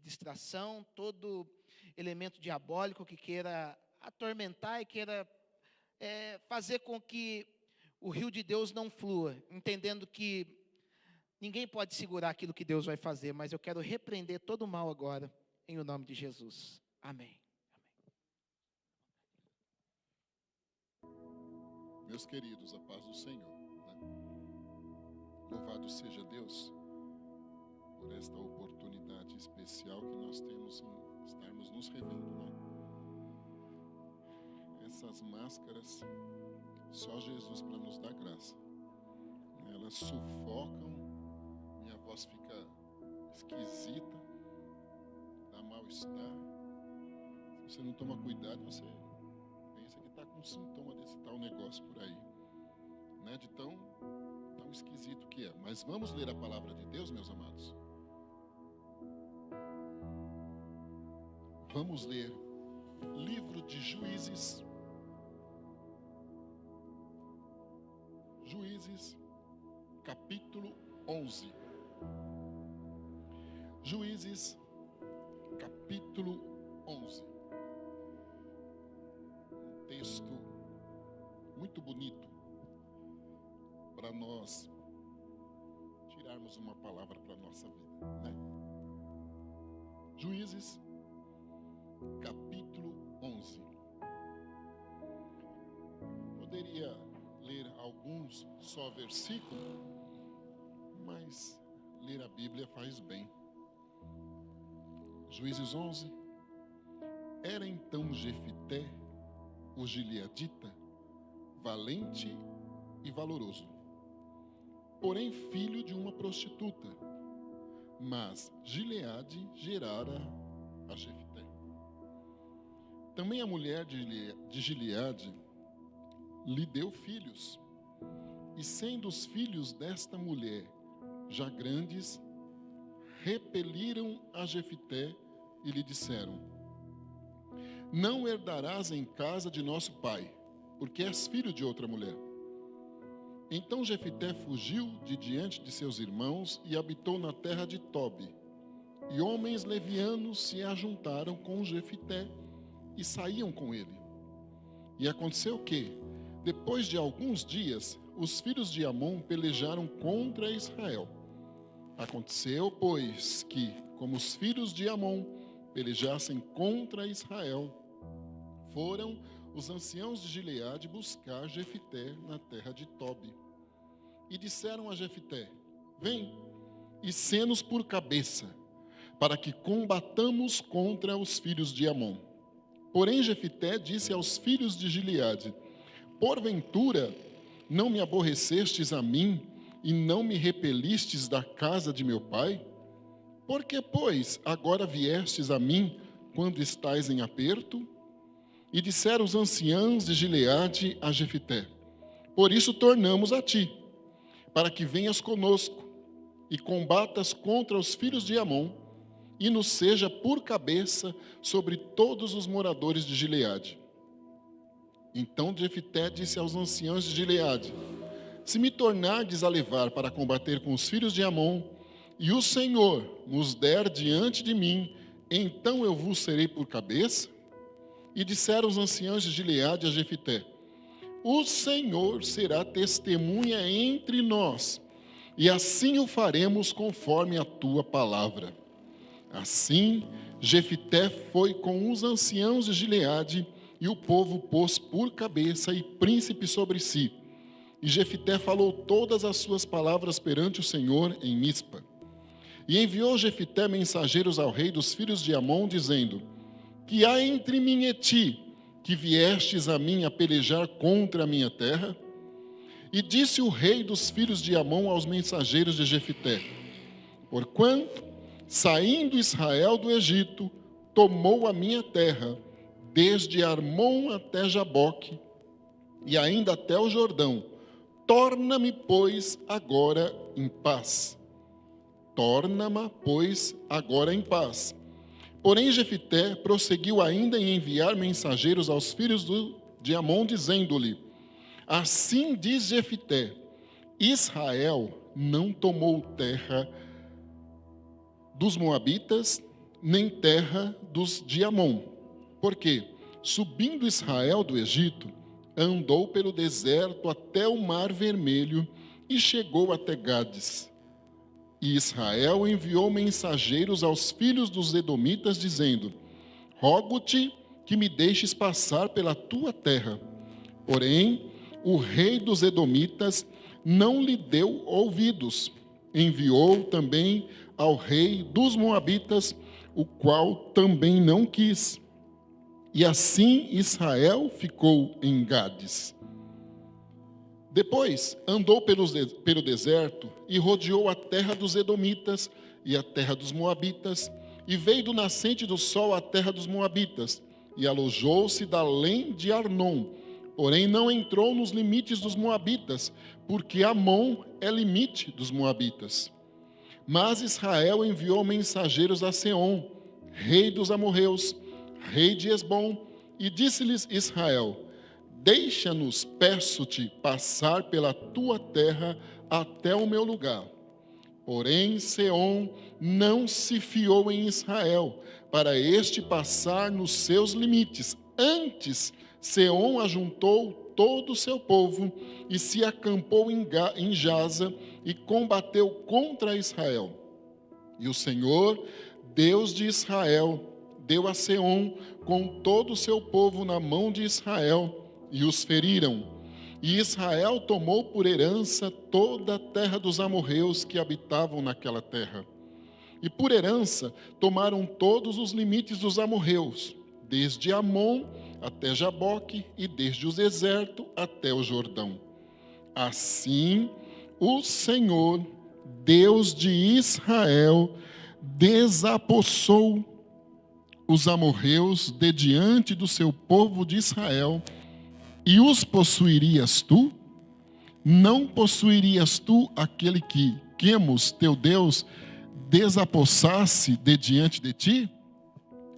distração, todo elemento diabólico que queira atormentar e queira fazer com que o rio de Deus não flua, entendendo que ninguém pode segurar aquilo que Deus vai fazer, mas eu quero repreender todo o mal agora, em o nome de Jesus. Amém. Meus queridos, a paz do Senhor, né? Louvado seja Deus por esta oportunidade especial que nós temos em estarmos nos revendo, né? Essas máscaras, só Jesus para nos dar graça. Elas sufocam, minha voz fica esquisita, dá mal-estar. Se você não toma cuidado, você pensa que está com sintoma desse tal negócio por aí, né? De tão esquisito que é. Mas vamos ler a palavra de Deus, meus amados. Vamos ler livro de Juízes. Juízes, capítulo 11. Juízes, capítulo 11. Um texto muito bonito para nós tirarmos uma palavra para a nossa vida, né? Juízes, capítulo 11. Poderia ler alguns só versículos, mas ler a Bíblia faz bem. Juízes 11. Era então Jefité, o gileadita, valente e valoroso, porém filho de uma prostituta, mas Gileade gerara a Jefité. Também a mulher de Gileade lhe deu filhos, e sendo os filhos desta mulher já grandes, repeliram a Jefité e lhe disseram: não herdarás em casa de nosso pai, porque és filho de outra mulher. Então Jefité fugiu de diante de seus irmãos e habitou na terra de Tobi. E homens levianos se ajuntaram com Jefité e saíam com ele. E aconteceu que, depois de alguns dias, os filhos de Amon pelejaram contra Israel. Aconteceu, pois, que, como os filhos de Amon pelejassem contra Israel, foram os anciãos de Gileade buscar Jefité na terra de Tobi. E disseram a Jefité: vem, e sê-nos por cabeça, para que combatamos contra os filhos de Amon. Porém Jefité disse aos filhos de Gileade: porventura não me aborrecestes a mim e não me repelistes da casa de meu pai? Por que, pois, agora viestes a mim quando estais em aperto? E disseram os anciãos de Gileade a Jefité: por isso tornamos a ti, para que venhas conosco e combatas contra os filhos de Amon, e nos seja por cabeça sobre todos os moradores de Gileade. Então Jefité disse aos anciãos de Gileade: se me tornardes a levar para combater com os filhos de Amon, e o Senhor nos der diante de mim, então eu vos serei por cabeça? E disseram os anciãos de Gileade a Jefité: o Senhor será testemunha entre nós, e assim o faremos conforme a tua palavra. Assim, Jefité foi com os anciãos de Gileade, e o povo pôs por cabeça e príncipe sobre si. E Jefité falou todas as suas palavras perante o Senhor em Mispa. E enviou Jefité mensageiros ao rei dos filhos de Amon, dizendo: que há entre mim e ti, que viestes a mim a pelejar contra a minha terra? E disse o rei dos filhos de Amon aos mensageiros de Jefité: porquanto, saindo Israel do Egito, tomou a minha terra, desde Armon até Jaboque, e ainda até o Jordão, torna-me, pois, agora em paz. Torna-me, pois, agora em paz. Porém Jefité prosseguiu ainda em enviar mensageiros aos filhos de Amon, dizendo-lhe: assim diz Jefité: Israel não tomou terra dos Moabitas, nem terra dos de Amon. Porque, subindo Israel do Egito, andou pelo deserto até o Mar Vermelho e chegou até Gades. E Israel enviou mensageiros aos filhos dos edomitas, dizendo: rogo-te que me deixes passar pela tua terra. Porém, o rei dos edomitas não lhe deu ouvidos. Enviou também ao rei dos moabitas, o qual também não quis. E assim Israel ficou em Gades. Depois andou pelo deserto e rodeou a terra dos edomitas e a terra dos moabitas, e veio do nascente do sol à terra dos moabitas, e alojou-se da além de Arnon, porém não entrou nos limites dos moabitas, porque Amon é limite dos moabitas. Mas Israel enviou mensageiros a Seom, rei dos amorreus, rei de Esbom, e disse-lhes Israel: deixa-nos, peço-te, passar pela tua terra até o meu lugar. Porém, Seom não se fiou em Israel, para este passar nos seus limites. Antes, Seom ajuntou todo o seu povo e se acampou em Jaza e combateu contra Israel. E o Senhor, Deus de Israel, deu a Seom com todo o seu povo na mão de Israel, e os feriram. E Israel tomou por herança toda a terra dos amorreus que habitavam naquela terra. E por herança tomaram todos os limites dos amorreus, desde Amon até Jaboque, e desde o deserto até o Jordão. Assim, o Senhor, Deus de Israel, desapossou os amorreus de diante do seu povo de Israel. E os possuirias tu? Não possuirias tu aquele que Quemos, teu Deus, desapossasse de diante de ti?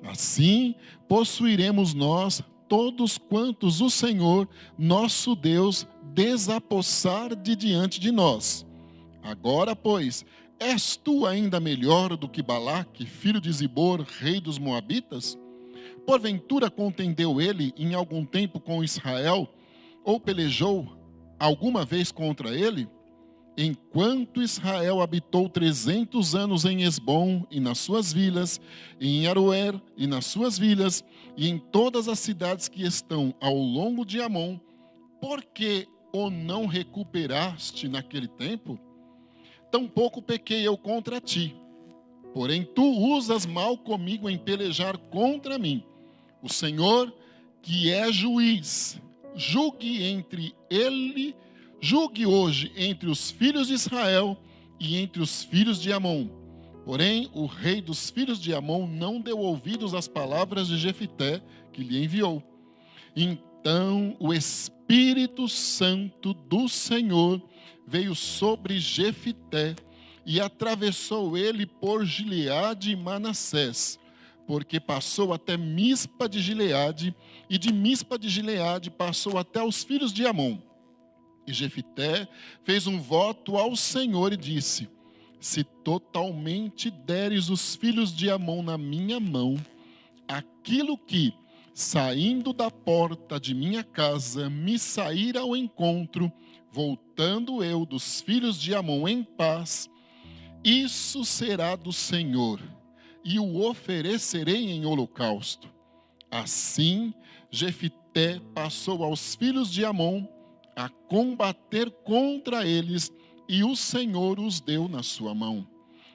Assim possuiremos nós todos quantos o Senhor, nosso Deus, desapossar de diante de nós. Agora, pois, és tu ainda melhor do que Balaque, filho de Zibor, rei dos Moabitas? Porventura contendeu ele em algum tempo com Israel, ou pelejou alguma vez contra ele? Enquanto Israel habitou 300 anos em Esbom e nas suas vilas, e em Aroer e nas suas vilas, e em todas as cidades que estão ao longo de Amon, por que o não recuperaste naquele tempo? Tampouco pequei eu contra ti, porém tu usas mal comigo em pelejar contra mim. O Senhor, que é juiz, julgue hoje entre os filhos de Israel e entre os filhos de Amon. Porém, o rei dos filhos de Amon não deu ouvidos às palavras de Jefité, que lhe enviou. Então o Espírito Santo do Senhor veio sobre Jefité, e atravessou ele por Gileade e Manassés, porque passou até Mispa de Gileade, e de Mispa de Gileade passou até os filhos de Amon. E Jefité fez um voto ao Senhor e disse: se totalmente deres os filhos de Amon na minha mão, aquilo que, saindo da porta de minha casa, me sair ao encontro, voltando eu dos filhos de Amon em paz, isso será do Senhor, e o oferecerei em holocausto. Assim, Jefité passou aos filhos de Amon a combater contra eles, e o Senhor os deu na sua mão.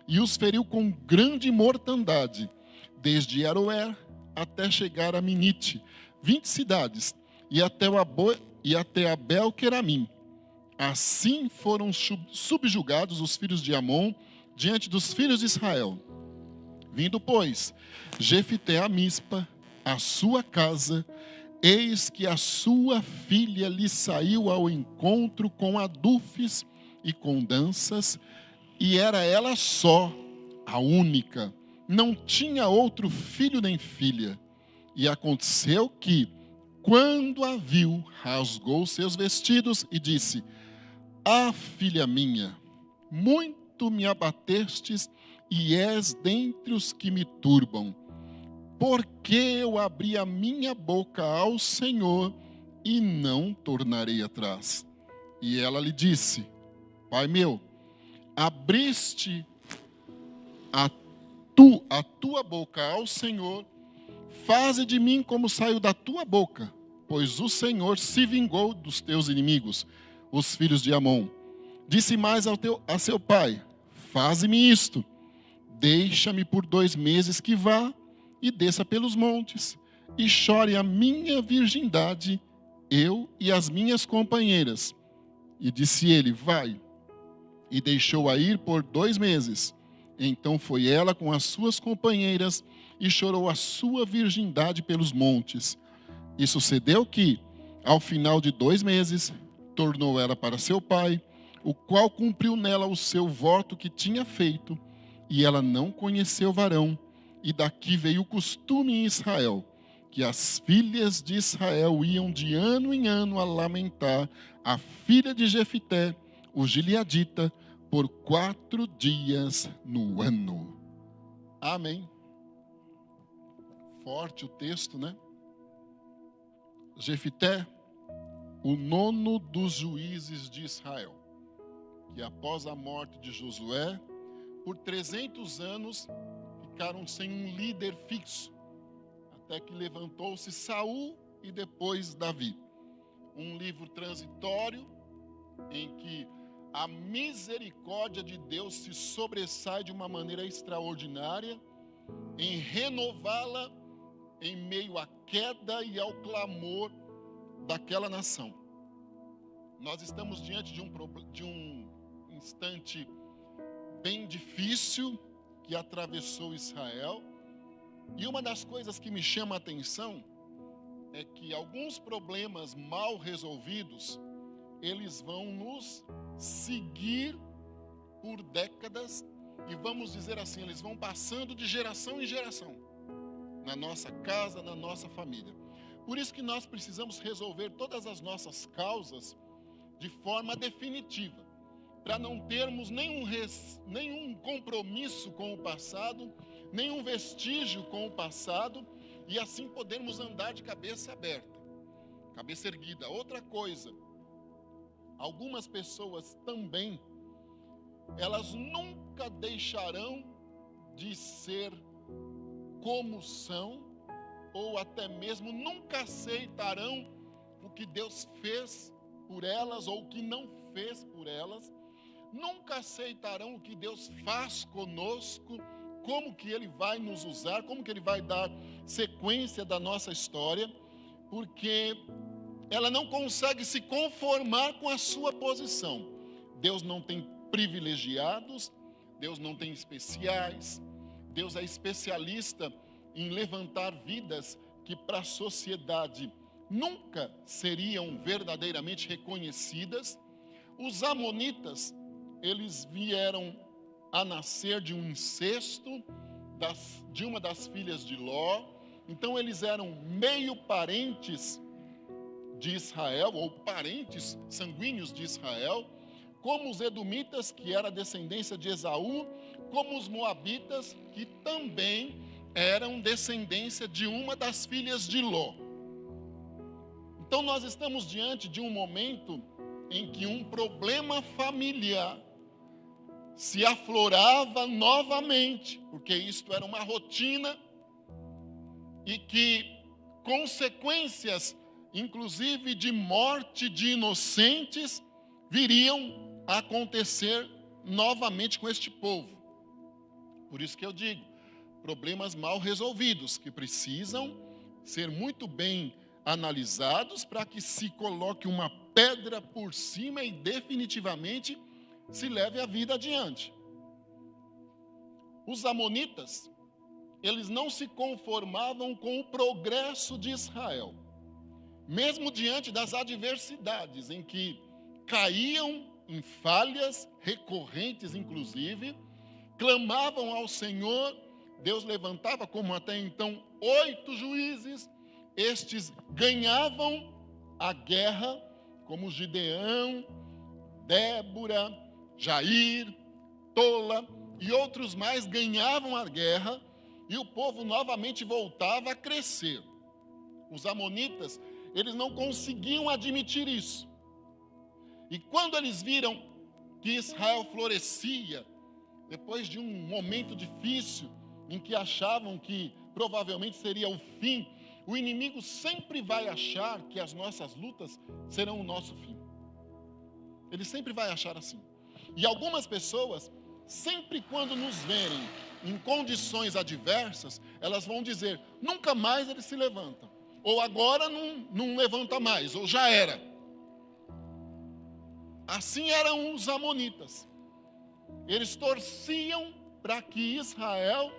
E os feriu com grande mortandade, desde Aroer até chegar a Minite, 20 cidades, e até Abel-Queramim. Assim foram subjugados os filhos de Amon diante dos filhos de Israel. Vindo, pois, Jefité a Mispa, a sua casa, eis que a sua filha lhe saiu ao encontro com adufes e com danças, e era ela só, a única, não tinha outro filho nem filha. E aconteceu que, quando a viu, rasgou seus vestidos e disse: ah, filha minha, muito me abatestes e és dentre os que me turbam. Porque eu abri a minha boca ao Senhor e não tornarei atrás. E ela lhe disse: Pai meu, abriste a tua boca ao Senhor, faze de mim como saiu da tua boca, pois o Senhor se vingou dos teus inimigos, os filhos de Amon. Disse mais a seu pai: faze-me isto, deixa-me por 2 meses que vá e desça pelos montes, e chore a minha virgindade, eu e as minhas companheiras. E disse ele: vai. E deixou-a ir por 2 meses. Então foi ela com as suas companheiras e chorou a sua virgindade pelos montes. E sucedeu que, ao final de 2 meses, tornou ela para seu pai, o qual cumpriu nela o seu voto que tinha feito, e ela não conheceu varão. E daqui veio o costume em Israel, que as filhas de Israel iam de ano em ano a lamentar a filha de Jefité, o gileadita, por 4 dias no ano. Amém. Forte o texto, né? Jefité, o 9º dos juízes de Israel, que após a morte de Josué, por 300 anos, ficaram sem um líder fixo, até que levantou-se Saul e depois Davi. Um livro transitório em que a misericórdia de Deus se sobressai de uma maneira extraordinária em renová-la em meio à queda e ao clamor daquela nação. Nós estamos diante de um instante bem difícil que atravessou Israel, e uma das coisas que me chama a atenção é que alguns problemas mal resolvidos, eles vão nos seguir por décadas, e vamos dizer assim, eles vão passando de geração em geração, na nossa casa, na nossa família. Por isso que nós precisamos resolver todas as nossas causas de forma definitiva, para não termos nenhum compromisso com o passado, nenhum vestígio com o passado, e assim podermos andar de cabeça aberta, cabeça erguida. Outra coisa, algumas pessoas também, elas nunca deixarão de ser como são, ou até mesmo nunca aceitarão o que Deus fez por elas ou o que não fez por elas, nunca aceitarão o que Deus faz conosco, como que Ele vai nos usar, como que Ele vai dar sequência da nossa história, porque ela não consegue se conformar com a sua posição. Deus não tem privilegiados, Deus não tem especiais, Deus é especialista em levantar vidas que para a sociedade nunca seriam verdadeiramente reconhecidas. Os amonitas, eles vieram a nascer de um incesto de uma das filhas de Ló, então eles eram meio parentes de Israel, ou parentes sanguíneos de Israel, como os edomitas, que era descendência de Esaú, como os moabitas, que também eram descendência de uma das filhas de Ló. Então nós estamos diante de um momento em que um problema familiar se aflorava novamente, porque isto era uma rotina, e que consequências, inclusive de morte de inocentes, viriam a acontecer novamente com este povo. Por isso que eu digo, problemas mal resolvidos, que precisam ser muito bem analisados para que se coloque uma pedra por cima e definitivamente se leve a vida adiante. Os amonitas, eles não se conformavam com o progresso de Israel, mesmo diante das adversidades em que caíam em falhas recorrentes, inclusive, clamavam ao Senhor. Deus levantava, como até então, 8 juízes. Estes ganhavam a guerra, como Gideão, Débora, Jair, Tola, e outros mais ganhavam a guerra, e o povo novamente voltava a crescer. Os amonitas, eles não conseguiam admitir isso. E quando eles viram que Israel florescia, depois de um momento difícil, em que achavam que provavelmente seria o fim, o inimigo sempre vai achar que as nossas lutas serão o nosso fim. Ele sempre vai achar assim. E algumas pessoas, sempre quando nos verem em condições adversas, elas vão dizer, nunca mais ele se levanta. Ou agora não levanta mais, ou já era. Assim eram os amonitas. Eles torciam para que Israel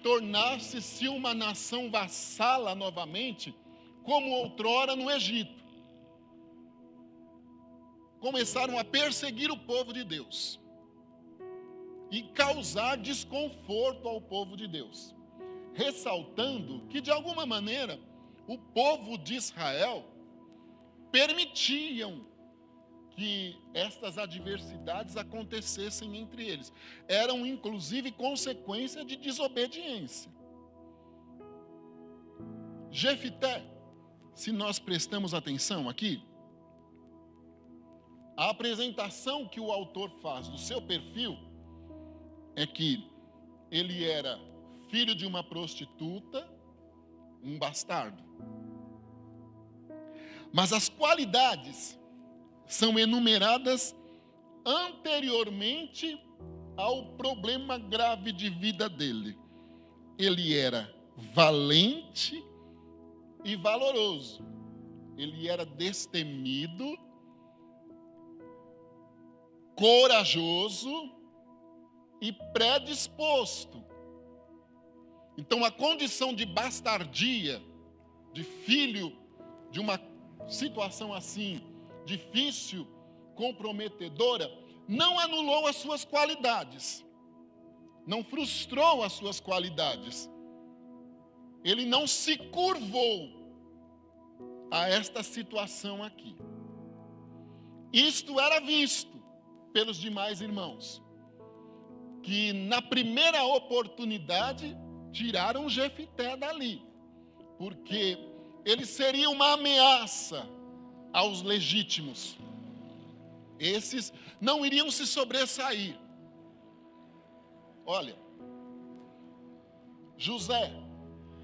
tornasse-se uma nação vassala novamente, como outrora no Egito. Começaram a perseguir o povo de Deus e causar desconforto ao povo de Deus, ressaltando que, de alguma maneira, o povo de Israel permitiam que estas adversidades acontecessem entre eles. Eram, inclusive, consequência de desobediência. Jefité, se nós prestamos atenção aqui, a apresentação que o autor faz do seu perfil é que ele era filho de uma prostituta, um bastardo. Mas as qualidades são enumeradas anteriormente ao problema grave de vida dele. Ele era valente e valoroso. Ele era destemido, corajoso e predisposto. Então, a condição de bastardia, de filho de uma situação assim, difícil, comprometedora, não anulou as suas qualidades, não frustrou as suas qualidades. Ele não se curvou a esta situação aqui. Isto era visto pelos demais irmãos, que na primeira oportunidade tiraram Jefité dali, porque ele seria uma ameaça aos legítimos. Esses não iriam se sobressair. Olha, José,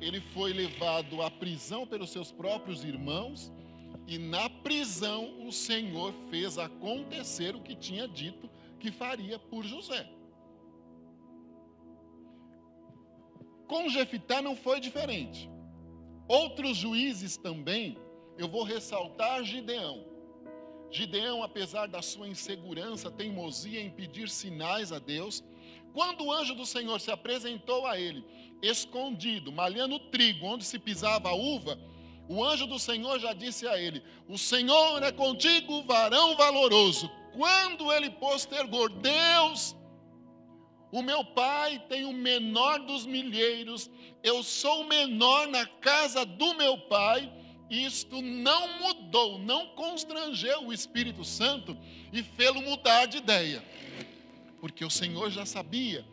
ele foi levado à prisão pelos seus próprios irmãos, e na prisão o Senhor fez acontecer o que tinha dito que faria por José. Com Jefité não foi diferente. Outros juízes também, eu vou ressaltar Gideão. Gideão, apesar da sua insegurança, teimosia em pedir sinais a Deus, quando o anjo do Senhor se apresentou a ele, escondido, malhando trigo, onde se pisava a uva, o anjo do Senhor já disse a ele, o Senhor é contigo, varão valoroso. Quando ele postergou, Deus, o meu pai tem o menor dos milheiros, eu sou o menor na casa do meu pai. Isto não mudou, não constrangeu o Espírito Santo e fê-lo mudar de ideia. Porque o Senhor já sabia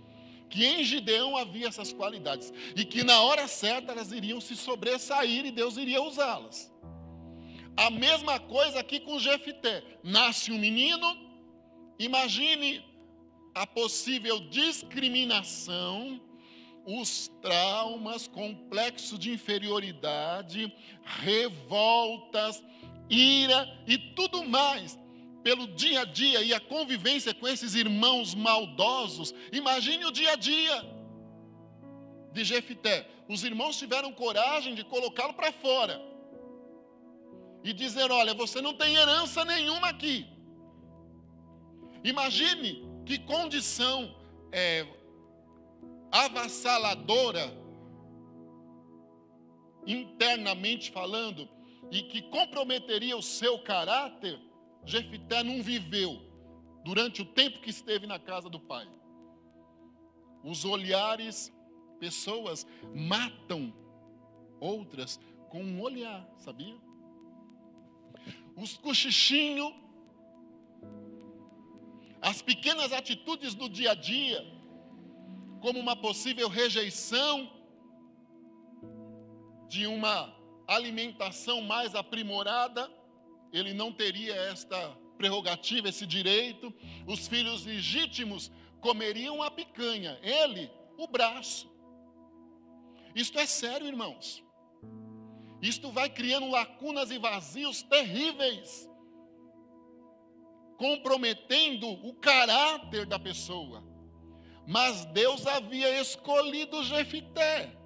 que em Gideão havia essas qualidades e que na hora certa elas iriam se sobressair e Deus iria usá-las. A mesma coisa aqui com Jefité. Nasce um menino, imagine a possível discriminação, os traumas, complexo de inferioridade, revoltas, ira e tudo mais, pelo dia a dia e a convivência com esses irmãos maldosos. Imagine o dia a dia de Jefité. Os irmãos tiveram coragem de colocá-lo para fora e dizer, olha, você não tem herança nenhuma aqui. Imagine que condição avassaladora, internamente falando, e que comprometeria o seu caráter. Jefité não viveu durante o tempo que esteve na casa do pai. Os olhares, pessoas matam outras com um olhar, sabia? Os cochichinhos, as pequenas atitudes do dia a dia, como uma possível rejeição de uma alimentação mais aprimorada, ele não teria esta prerrogativa, esse direito. Os filhos legítimos comeriam a picanha, ele, o braço. Isto é sério, irmãos. Isto vai criando lacunas e vazios terríveis, comprometendo o caráter da pessoa. Mas Deus havia escolhido Jefité.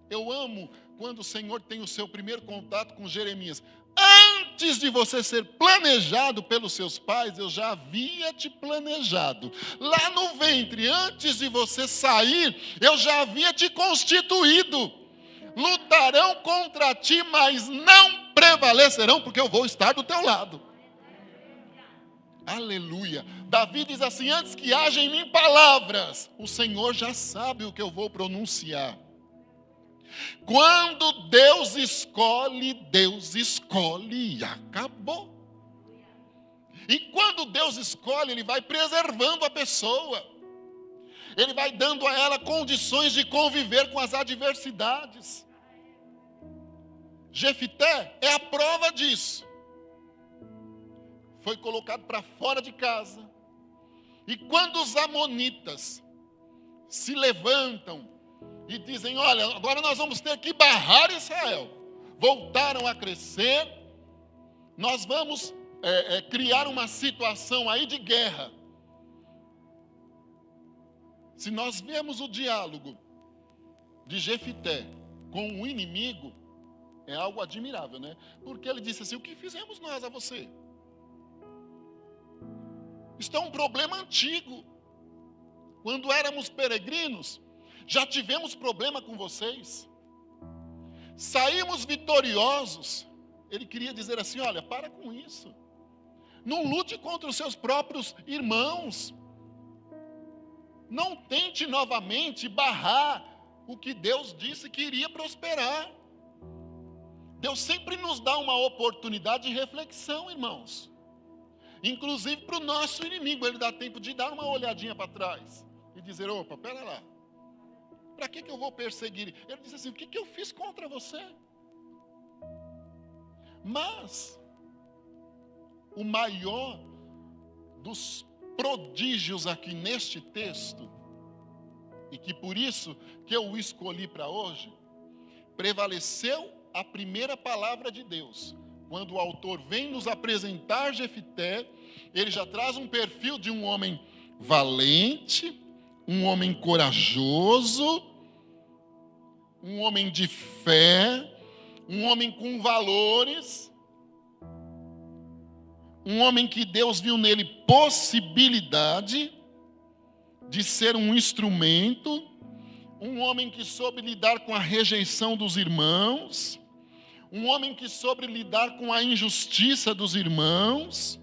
Eu amo quando o Senhor tem o seu primeiro contato com Jeremias. Antes de você ser planejado pelos seus pais, eu já havia te planejado. Lá no ventre, antes de você sair, eu já havia te constituído. Lutarão contra ti, mas não prevalecerão, porque eu vou estar do teu lado. Aleluia. Davi diz assim: antes que haja em mim palavras, o Senhor já sabe o que eu vou pronunciar. Quando Deus escolhe e acabou. E quando Deus escolhe, Ele vai preservando a pessoa. Ele vai dando a ela condições de conviver com as adversidades. Jefité é a prova disso. Foi colocado para fora de casa. E quando os amonitas se levantam e dizem: olha, agora nós vamos ter que barrar Israel. Voltaram a crescer. Nós vamos criar uma situação aí de guerra. Se nós vemos o diálogo de Jefité com o inimigo, é algo admirável, né? Porque ele disse assim: o que fizemos nós a você? Isto é um problema antigo. Quando éramos peregrinos, já tivemos problema com vocês. Saímos vitoriosos. Ele queria dizer assim: olha, para com isso. Não lute contra os seus próprios irmãos. Não tente novamente barrar o que Deus disse que iria prosperar. Deus sempre nos dá uma oportunidade de reflexão, irmãos. Inclusive para o nosso inimigo, Ele dá tempo de dar uma olhadinha para trás e dizer: opa, pera lá. Para que eu vou perseguir? Ele diz assim: o que eu fiz contra você? Mas o maior dos prodígios aqui neste texto, e que por isso que eu o escolhi para hoje, prevaleceu a primeira palavra de Deus. Quando o autor vem nos apresentar Jefité, ele já traz um perfil de um homem valente, um homem corajoso, um homem de fé, um homem com valores, um homem que Deus viu nele possibilidade de ser um instrumento, um homem que soube lidar com a rejeição dos irmãos, um homem que soube lidar com a injustiça dos irmãos.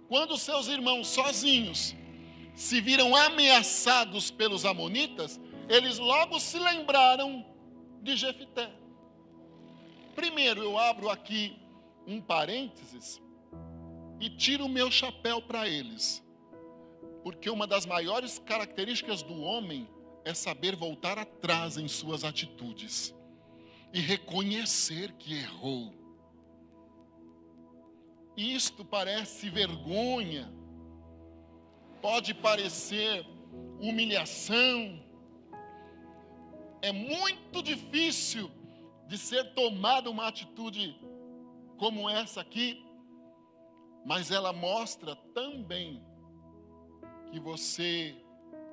Quando seus irmãos sozinhos se viram ameaçados pelos amonitas, eles logo se lembraram de Jefité. Primeiro, eu abro aqui um parênteses e tiro o meu chapéu para eles. Porque uma das maiores características do homem é saber voltar atrás em suas atitudes e reconhecer que errou. Isto parece vergonha, pode parecer humilhação. É muito difícil de ser tomada uma atitude como essa aqui, mas ela mostra também que você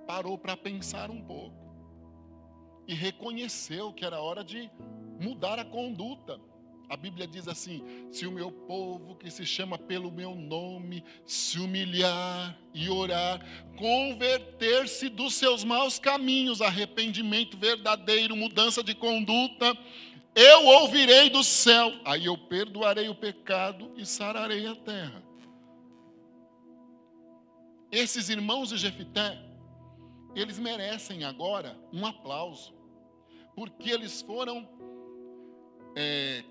parou para pensar um pouco e reconheceu que era hora de mudar a conduta. A Bíblia diz assim: se o meu povo que se chama pelo meu nome se humilhar e orar, converter-se dos seus maus caminhos, arrependimento verdadeiro, mudança de conduta, eu ouvirei do céu, aí eu perdoarei o pecado e sararei a terra. Esses irmãos de Jefité, eles merecem agora um aplauso, porque eles foram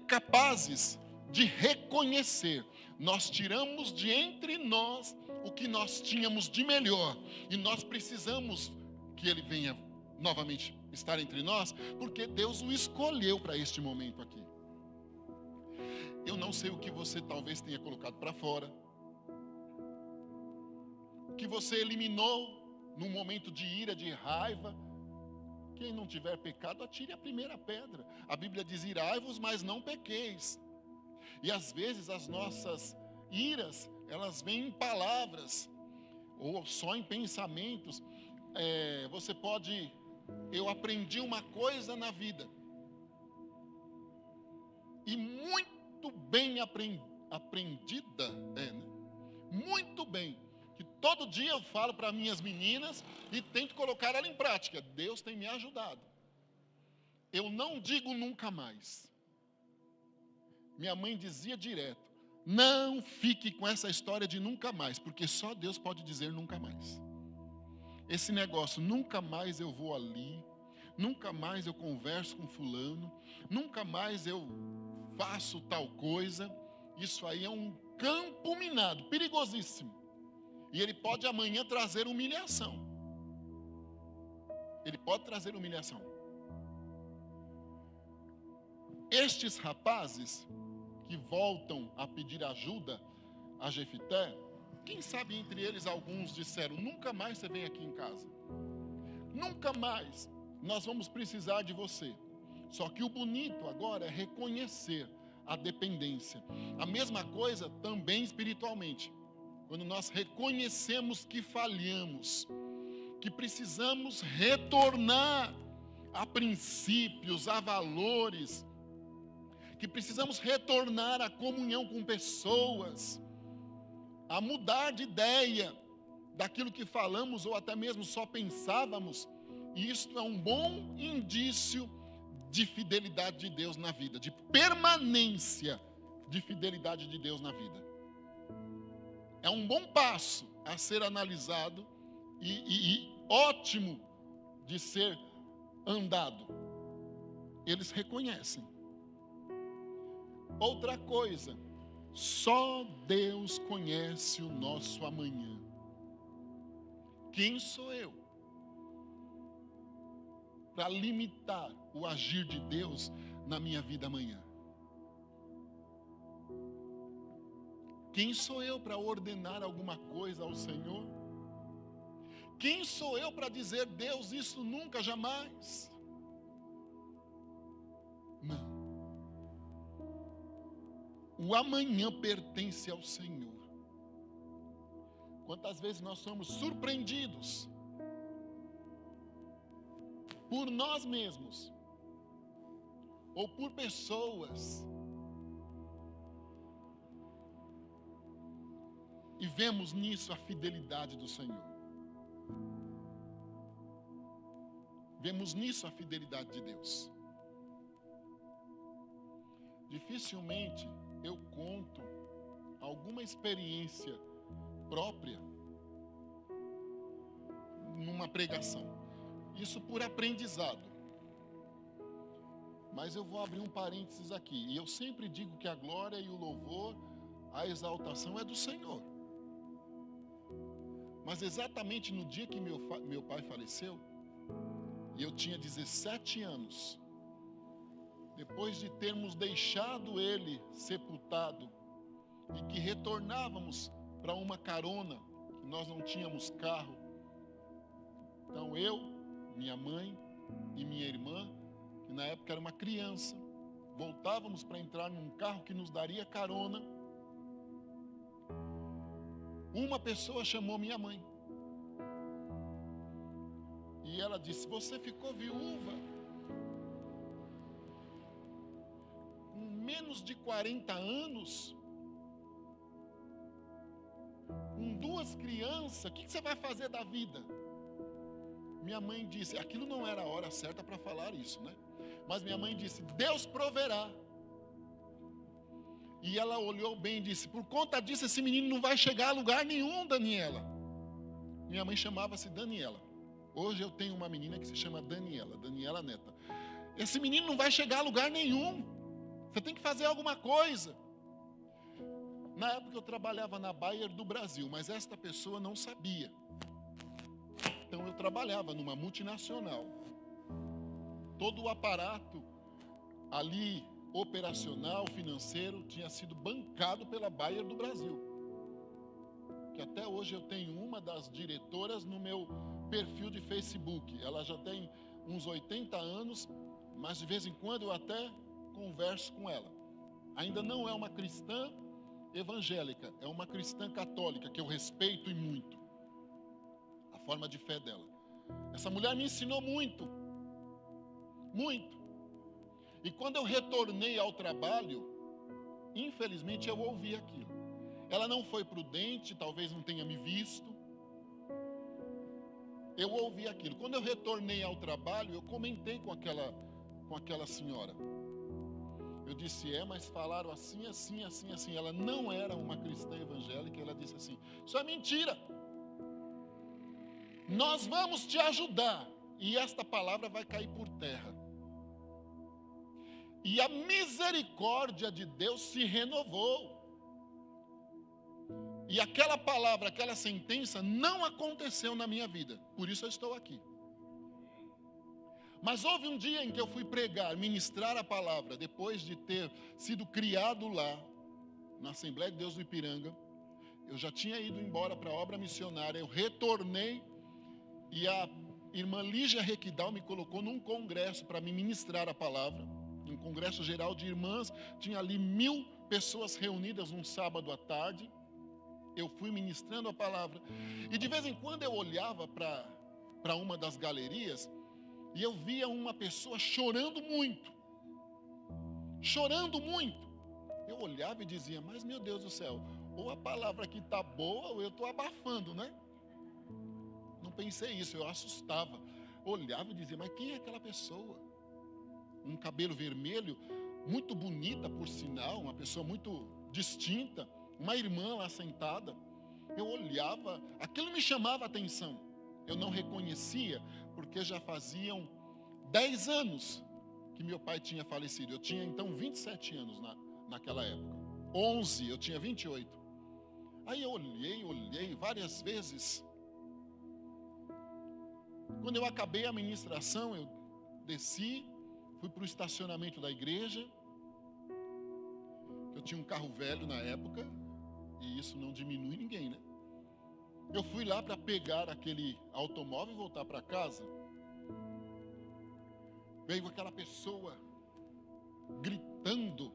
capazes de reconhecer: nós tiramos de entre nós o que nós tínhamos de melhor, e nós precisamos que ele venha novamente estar entre nós, porque Deus o escolheu para este momento aqui. Eu não sei o que você talvez tenha colocado para fora, o que você eliminou num momento de ira, de raiva. Quem não tiver pecado, atire a primeira pedra. A Bíblia diz: irai-vos, mas não pequeis. E às vezes as nossas iras, elas vêm em palavras, ou só em pensamentos. Você pode... Eu aprendi uma coisa na vida, e muito bem aprendida, né? Muito bem, que todo dia eu falo para minhas meninas e tento colocar ela em prática. Deus tem me ajudado. Eu não digo nunca mais. Minha mãe dizia direto: não fique com essa história de nunca mais, porque só Deus pode dizer nunca mais. Esse negócio, nunca mais eu vou ali, nunca mais eu converso com fulano, nunca mais eu faço tal coisa, isso aí é um campo minado, perigosíssimo. E ele pode amanhã trazer humilhação. Ele pode trazer humilhação. Estes rapazes que voltam a pedir ajuda a Jefité, quem sabe entre eles alguns disseram: nunca mais você vem aqui em casa. Nunca mais nós vamos precisar de você. Só que o bonito agora é reconhecer a dependência. A mesma coisa também espiritualmente. Quando nós reconhecemos que falhamos, que precisamos retornar a princípios, a valores, que precisamos retornar à comunhão com pessoas, a mudar de ideia daquilo que falamos ou até mesmo só pensávamos. Isto é um bom indício de fidelidade de Deus na vida, de permanência de fidelidade de Deus na vida. É um bom passo a ser analisado e ótimo de ser andado. Eles reconhecem. Outra coisa, só Deus conhece o nosso amanhã. Quem sou eu para limitar o agir de Deus na minha vida amanhã? Quem sou eu para ordenar alguma coisa ao Senhor? Quem sou eu para dizer: Deus, isso nunca, jamais? Não. O amanhã pertence ao Senhor. Quantas vezes nós somos surpreendidos por nós mesmos ou por pessoas e vemos nisso a fidelidade do Senhor. Vemos nisso a fidelidade de Deus. Dificilmente eu conto alguma experiência própria numa pregação. Isso por aprendizado. Mas eu vou abrir um parênteses aqui. E eu sempre digo que a glória e o louvor, a exaltação é do Senhor. Mas exatamente no dia que meu pai faleceu, e eu tinha 17 anos, depois de termos deixado ele sepultado, e que retornávamos para uma carona, que nós não tínhamos carro. Então eu, minha mãe e minha irmã, que na época era uma criança, voltávamos para entrar num carro que nos daria carona. Uma pessoa chamou minha mãe. E ela disse: você ficou viúva com menos de 40 anos, com 2 crianças, o que você vai fazer da vida? Minha mãe disse, aquilo não era a hora certa para falar isso, né? Mas minha mãe disse: Deus proverá. E ela olhou bem e disse: por conta disso esse menino não vai chegar a lugar nenhum, Daniela. Minha mãe chamava-se Daniela. Hoje eu tenho uma menina que se chama Daniela, Daniela Neta. Esse menino não vai chegar a lugar nenhum. Você tem que fazer alguma coisa. Na época eu trabalhava na Bayer do Brasil, mas esta pessoa não sabia. Então eu trabalhava numa multinacional. Todo o aparato ali, operacional, financeiro, tinha sido bancado pela Bayer do Brasil. Que até hoje eu tenho uma das diretoras no meu perfil de Facebook. Ela já tem uns 80 anos, mas de vez em quando eu até converso com ela. Ainda não é uma cristã evangélica, é uma cristã católica, que eu respeito e muito a forma de fé dela. Essa mulher me ensinou muito, muito. E quando eu retornei ao trabalho, infelizmente eu ouvi aquilo. Ela não foi prudente, talvez não tenha me visto. Eu ouvi aquilo. Quando eu retornei ao trabalho, eu comentei com aquela senhora. Eu disse, mas falaram assim, assim, assim, assim. Ela não era uma cristã evangélica. Ela disse assim, isso é mentira. Nós vamos te ajudar. E esta palavra vai cair por terra. E a misericórdia de Deus se renovou. E aquela palavra, aquela sentença não aconteceu na minha vida. Por isso eu estou aqui. Mas houve um dia em que eu fui pregar, ministrar a palavra, depois de ter sido criado lá, na Assembleia de Deus do Ipiranga. Eu já tinha ido embora para a obra missionária, eu retornei e a irmã Lígia Requidal me colocou num congresso para me ministrar a palavra. Um congresso geral de irmãs, tinha ali 1000 pessoas reunidas num sábado à tarde. Eu fui ministrando a palavra. E de vez em quando eu olhava para uma das galerias e eu via uma pessoa chorando muito. Chorando muito. Eu olhava e dizia, mas meu Deus do céu, ou a palavra aqui está boa ou eu estou abafando, né? Não pensei isso, eu assustava. Olhava e dizia, mas quem é aquela pessoa? Um cabelo vermelho, muito bonita por sinal, uma pessoa muito distinta. Uma irmã lá sentada, eu olhava, aquilo me chamava a atenção. Eu não reconhecia, porque já faziam 10 anos que meu pai tinha falecido. Eu tinha então 27 anos naquela época. 11, eu tinha 28. Aí eu olhei várias vezes. Quando eu acabei a ministração, eu desci, fui para o estacionamento da igreja. Eu tinha um carro velho na época. E isso não diminui ninguém, né? Eu fui lá para pegar aquele automóvel e voltar para casa. Veio aquela pessoa gritando.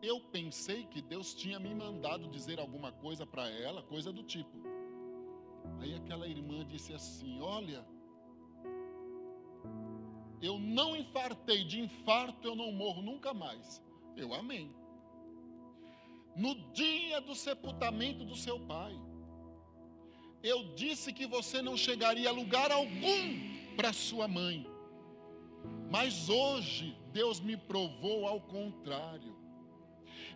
Eu pensei que Deus tinha me mandado dizer alguma coisa para ela, coisa do tipo. Aí aquela irmã disse assim, olha, eu não infartei, de infarto eu não morro nunca mais. Eu amém. No dia do sepultamento do seu pai, eu disse que você não chegaria a lugar algum para sua mãe. Mas hoje, Deus me provou ao contrário.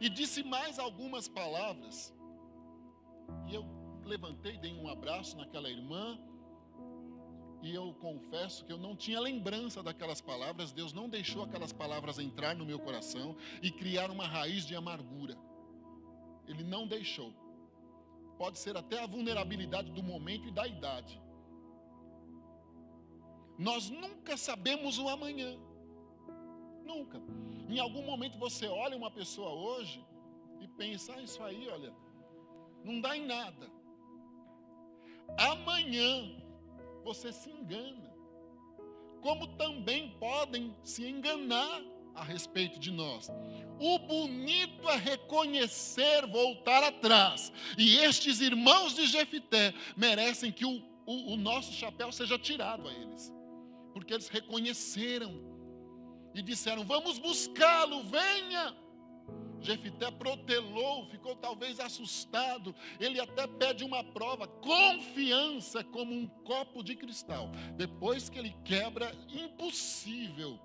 E disse mais algumas palavras. E eu levantei, dei um abraço naquela irmã. E eu confesso que eu não tinha lembrança daquelas palavras. Deus não deixou aquelas palavras entrar no meu coração e criar uma raiz de amargura. Ele não deixou. Pode ser até a vulnerabilidade do momento e da idade. Nós nunca sabemos o amanhã. Nunca. Em algum momento você olha uma pessoa hoje e pensa, isso aí, olha, não dá em nada. Amanhã você se engana. Como também podem se enganar a respeito de nós. O bonito é reconhecer, voltar atrás. E estes irmãos de Jefité merecem que o nosso chapéu seja tirado a eles. Porque eles reconheceram e disseram, vamos buscá-lo, venha. Jefité protelou, ficou talvez assustado. Ele até pede uma prova, confiança como um copo de cristal. Depois que ele quebra, impossível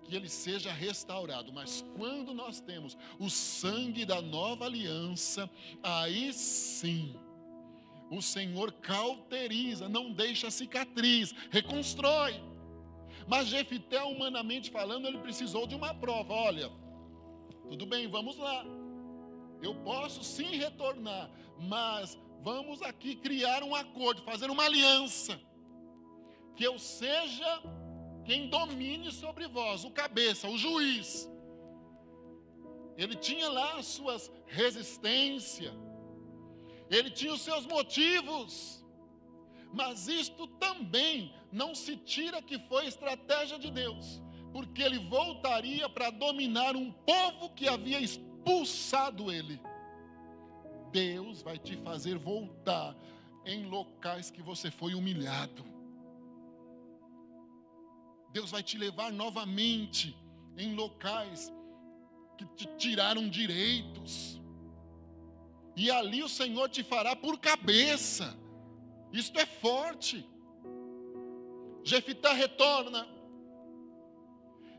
que ele seja restaurado. Mas quando nós temos o sangue da nova aliança, aí sim, o Senhor cauteriza, não deixa cicatriz, reconstrói. Mas Jefité, humanamente falando, ele precisou de uma prova. Olha, tudo bem, vamos lá. Eu posso sim retornar, mas vamos aqui criar um acordo, fazer uma aliança, que eu seja quem domine sobre vós, o cabeça, o juiz. Ele tinha lá as suas resistências, ele tinha os seus motivos, mas isto também não se tira que foi estratégia de Deus, porque ele voltaria para dominar um povo que havia expulsado ele. Deus vai te fazer voltar em locais que você foi humilhado. Deus vai te levar novamente em locais que te tiraram direitos. E ali o Senhor te fará por cabeça. Isto é forte. Jefité retorna.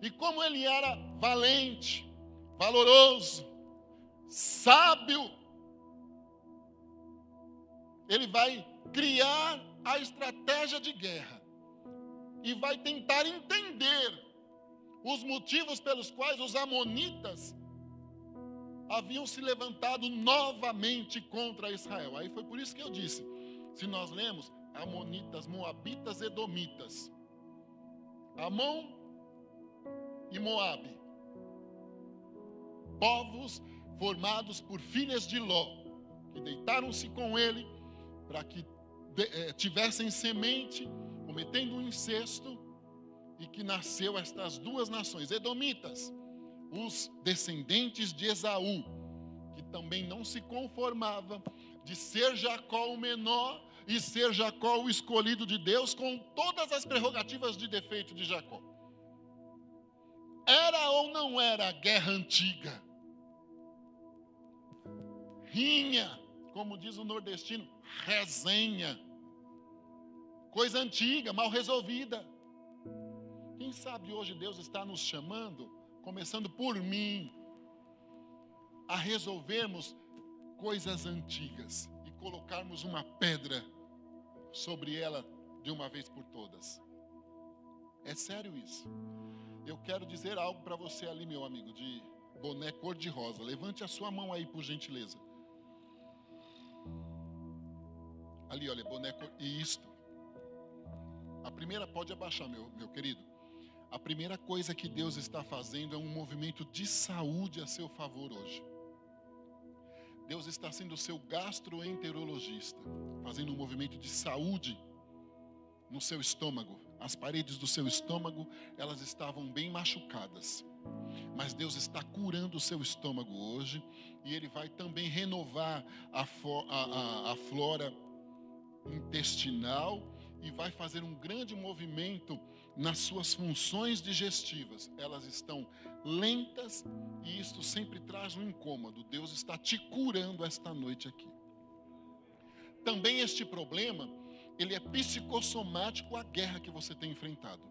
E como ele era valente, valoroso, sábio, ele vai criar a estratégia de guerra e vai tentar entender os motivos pelos quais os amonitas haviam se levantado novamente contra Israel. Aí foi por isso que eu disse, se nós lemos amonitas, moabitas, edomitas, Amon e Moabe, povos formados por filhas de Ló, que deitaram-se com ele para que tivessem semente, cometendo um incesto, e que nasceu estas duas nações, edomitas, os descendentes de Esaú, que também não se conformava de ser Jacó o menor e ser Jacó o escolhido de Deus, com todas as prerrogativas de defeito de Jacó. Era ou não era a guerra antiga? Rinha, como diz o nordestino, resenha. Coisa antiga, mal resolvida. Quem sabe hoje Deus está nos chamando, começando por mim, a resolvermos coisas antigas e colocarmos uma pedra sobre ela de uma vez por todas. É sério isso. Eu quero dizer algo para você ali, meu amigo, de boné cor-de-rosa. Levante a sua mão aí, por gentileza. Ali, olha, boné cor... E isto. A primeira, pode abaixar, meu querido. A primeira coisa que Deus está fazendo é um movimento de saúde a seu favor hoje. Deus está sendo o seu gastroenterologista, fazendo um movimento de saúde no seu estômago. As paredes do seu estômago, elas estavam bem machucadas. Mas Deus está curando o seu estômago hoje, e Ele vai também renovar a flora intestinal, e vai fazer um grande movimento nas suas funções digestivas. Elas estão lentas, e isto sempre traz um incômodo. Deus está te curando esta noite aqui. Também este problema, ele é psicossomático à guerra que você tem enfrentado.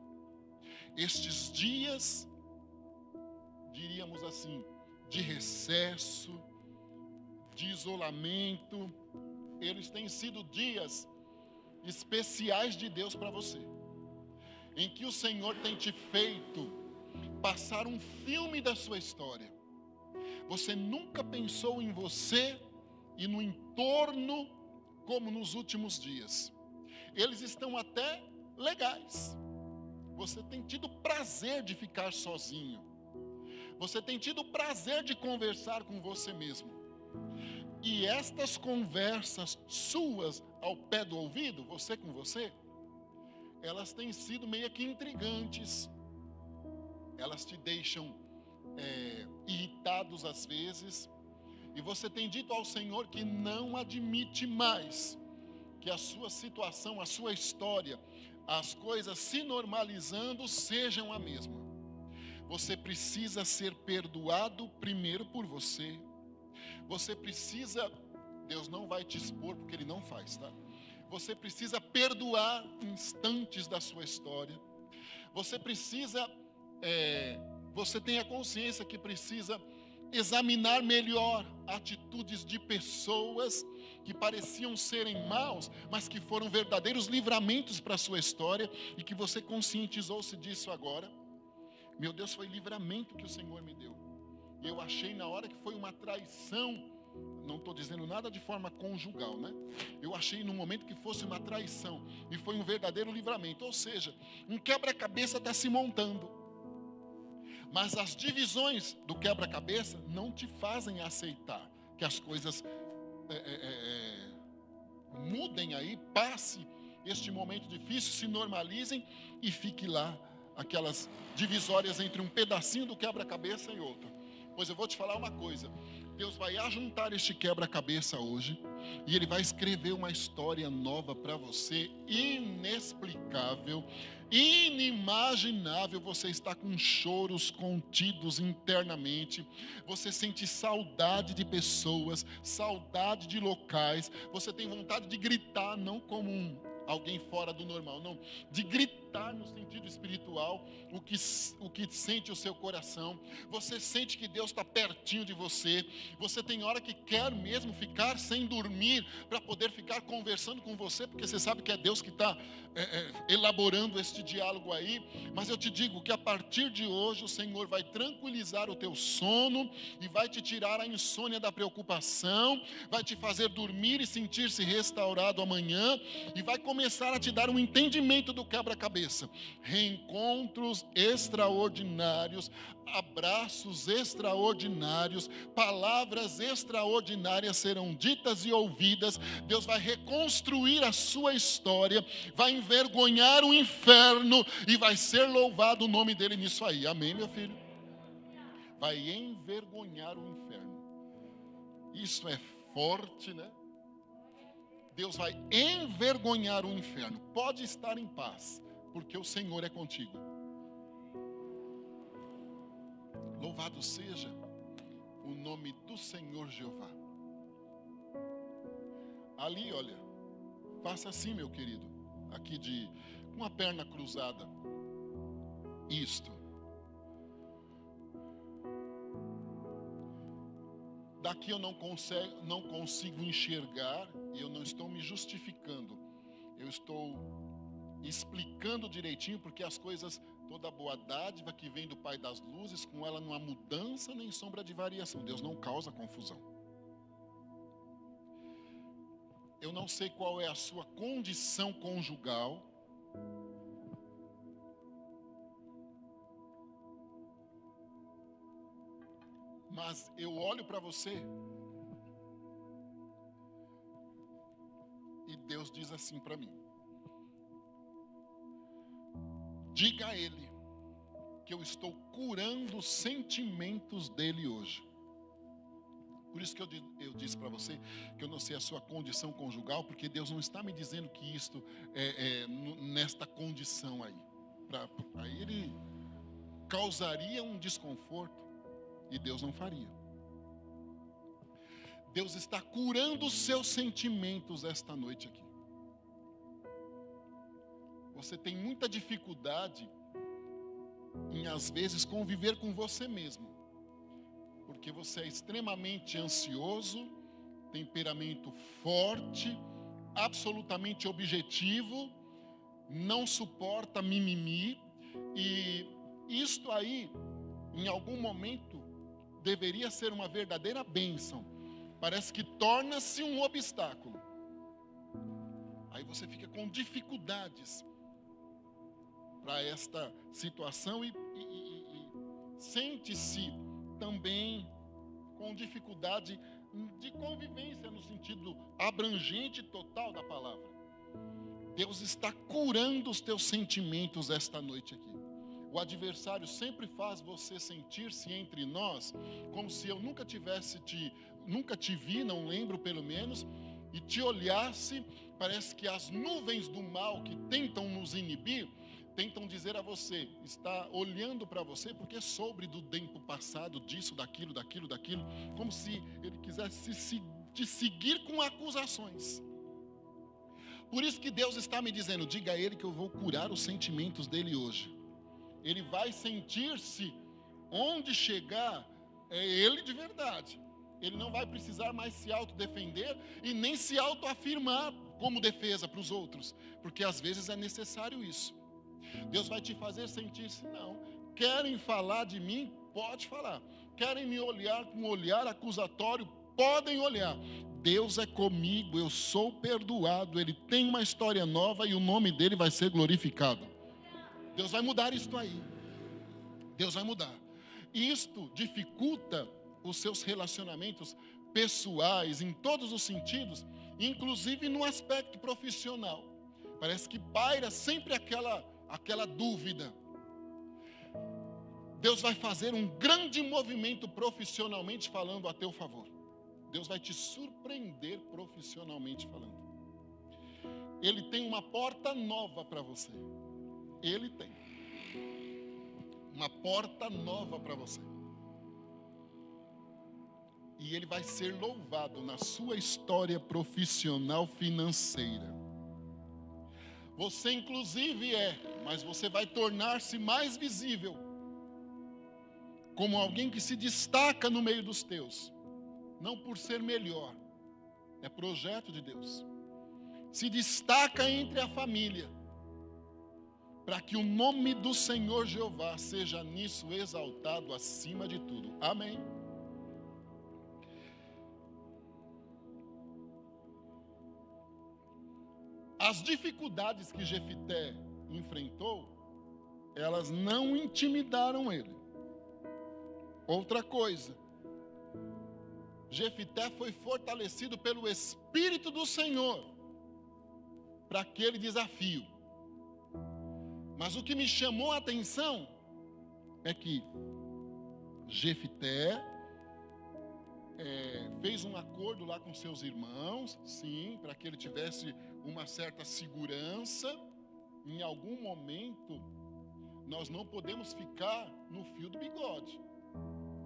Estes dias, diríamos assim, de recesso, de isolamento, eles têm sido dias especiais de Deus para você, em que o Senhor tem te feito passar um filme da sua história. Você nunca pensou em você e no entorno como nos últimos dias. Eles estão até legais. Você tem tido prazer de ficar sozinho. Você tem tido prazer de conversar com você mesmo. E estas conversas suas ao pé do ouvido, você com você, elas têm sido meio que intrigantes. Elas te deixam irritados às vezes. E você tem dito ao Senhor que não admite mais que a sua situação, a sua história, as coisas se normalizando sejam a mesma. Você precisa ser perdoado primeiro por você. Você precisa, Deus não vai te expor porque Ele não faz, tá? Você precisa perdoar instantes da sua história. Você precisa, você tem a consciência que precisa examinar melhor atitudes de pessoas que pareciam serem maus, mas que foram verdadeiros livramentos para a sua história, e que você conscientizou-se disso agora. Meu Deus, foi livramento que o Senhor me deu. E eu achei na hora que foi uma traição não estou dizendo nada de forma conjugal, né? Eu achei no momento que fosse uma traição, e foi um verdadeiro livramento, ou seja, um quebra-cabeça está se montando, mas as divisões do quebra-cabeça não te fazem aceitar que as coisas mudem aí, passe este momento difícil, se normalizem e fique lá aquelas divisórias entre um pedacinho do quebra-cabeça e outro. Pois eu vou te falar uma coisa, Deus vai ajuntar este quebra-cabeça hoje e Ele vai escrever uma história nova para você, inexplicável, inimaginável. Você está com choros contidos internamente, você sente saudade de pessoas, saudade de locais, você tem vontade de gritar, não como alguém fora do normal, não, de gritar no sentido espiritual o que sente o seu coração. Você sente que Deus está pertinho de você, você tem hora que quer mesmo ficar sem dormir para poder ficar conversando com você, porque você sabe que é Deus que está elaborando este diálogo aí. Mas eu te digo que a partir de hoje o Senhor vai tranquilizar o teu sono e vai te tirar a insônia da preocupação, vai te fazer dormir e sentir-se restaurado amanhã, e vai começar a te dar um entendimento do quebra-cabeça. Reencontros extraordinários, abraços extraordinários, palavras extraordinárias serão ditas e ouvidas. Deus vai reconstruir a sua história, vai envergonhar o inferno e vai ser louvado o nome dele nisso aí. Amém, meu filho? Vai envergonhar o inferno. Isso é forte, né? Deus vai envergonhar o inferno. Pode estar em paz, porque o Senhor é contigo. Louvado seja o nome do Senhor Jeová. Ali, olha, faça assim, meu querido, aqui com a perna cruzada. Isto. Daqui eu não consigo enxergar, e eu não estou me justificando. Eu estou explicando direitinho, porque as coisas, toda boa dádiva que vem do Pai das luzes, com ela não há mudança nem sombra de variação. Deus não causa confusão. Eu não sei qual é a sua condição conjugal, mas eu olho para você e Deus diz assim para mim: diga a Ele que eu estou curando os sentimentos dele hoje. Por isso que eu disse para você que eu não sei a sua condição conjugal, porque Deus não está me dizendo que isto nesta condição aí. Aí Ele causaria um desconforto e Deus não faria. Deus está curando os seus sentimentos esta noite aqui. Você tem muita dificuldade em, às vezes, conviver com você mesmo, porque você é extremamente ansioso, temperamento forte, absolutamente objetivo, não suporta mimimi, e isto aí, em algum momento, deveria ser uma verdadeira bênção. Parece que torna-se um obstáculo. Aí você fica com dificuldades para esta situação e sente-se também com dificuldade de convivência no sentido abrangente total da palavra. Deus está curando os teus sentimentos esta noite aqui. O adversário sempre faz você sentir-se entre nós como se eu nunca te vi, não lembro pelo menos, e te olhasse. Parece que as nuvens do mal que tentam nos inibir, tentam dizer a você, está olhando para você porque soube do tempo passado, disso, daquilo, como se ele quisesse te seguir com acusações. Por isso que Deus está me dizendo, diga a Ele que eu vou curar os sentimentos dele hoje. Ele vai sentir-se, onde chegar, é ele de verdade. Ele não vai precisar mais se autodefender e nem se autoafirmar como defesa para os outros, porque às vezes é necessário isso. Deus vai te fazer sentir-se, não, querem falar de mim? Pode falar. Querem me olhar com um olhar acusatório? podem olhar. Deus é comigo, eu sou perdoado, Ele tem uma história nova e o nome dEle vai ser glorificado. Deus vai mudar isto aí. Deus vai mudar. Isto dificulta os seus relacionamentos pessoais em todos os sentidos, inclusive no aspecto profissional. Parece que paira sempre aquela dúvida. Deus vai fazer um grande movimento profissionalmente falando a teu favor. Deus vai te surpreender profissionalmente falando. Ele tem uma porta nova para você. Ele tem uma porta nova para você. E Ele vai ser louvado na sua história profissional financeira. Você inclusive mas você vai tornar-se mais visível como alguém que se destaca no meio dos teus. Não por ser melhor, é projeto de Deus. Se destaca entre a família, para que o nome do Senhor Jeová seja nisso exaltado acima de tudo. Amém. As dificuldades que Jefité enfrentou, elas não intimidaram ele. Outra coisa, Jefité foi fortalecido pelo Espírito do Senhor para aquele desafio. Mas o que me chamou a atenção é que Jefité fez um acordo lá com seus irmãos, sim, para que ele tivesse uma certa segurança. Em algum momento, nós não podemos ficar no fio do bigode,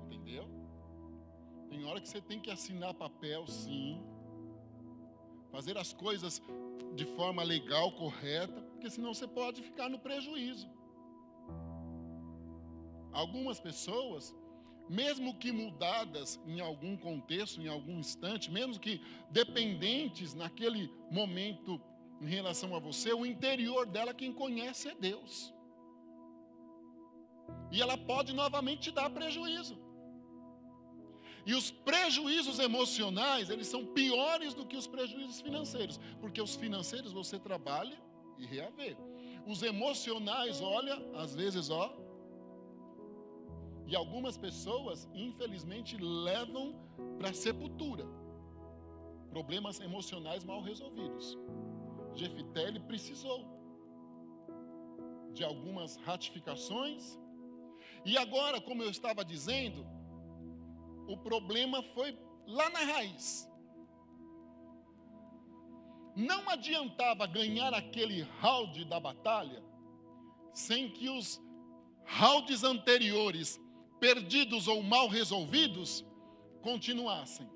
entendeu? Tem hora que você tem que assinar papel, sim, fazer as coisas de forma legal, correta, porque senão você pode ficar no prejuízo. Algumas pessoas, mesmo que mudadas em algum contexto, em algum instante, mesmo que dependentes naquele momento em relação a você, o interior dela, quem conhece é Deus. E ela pode novamente te dar prejuízo. E os prejuízos emocionais, eles são piores do que os prejuízos financeiros, porque os financeiros você trabalha e reavê. Os emocionais, olha, às vezes, e algumas pessoas, infelizmente, levam para a sepultura problemas emocionais mal resolvidos. Jefité, ele precisou de algumas ratificações. E agora, como eu estava dizendo, o problema foi lá na raiz. Não adiantava ganhar aquele round da batalha sem que os rounds anteriores, perdidos ou mal resolvidos, continuassem.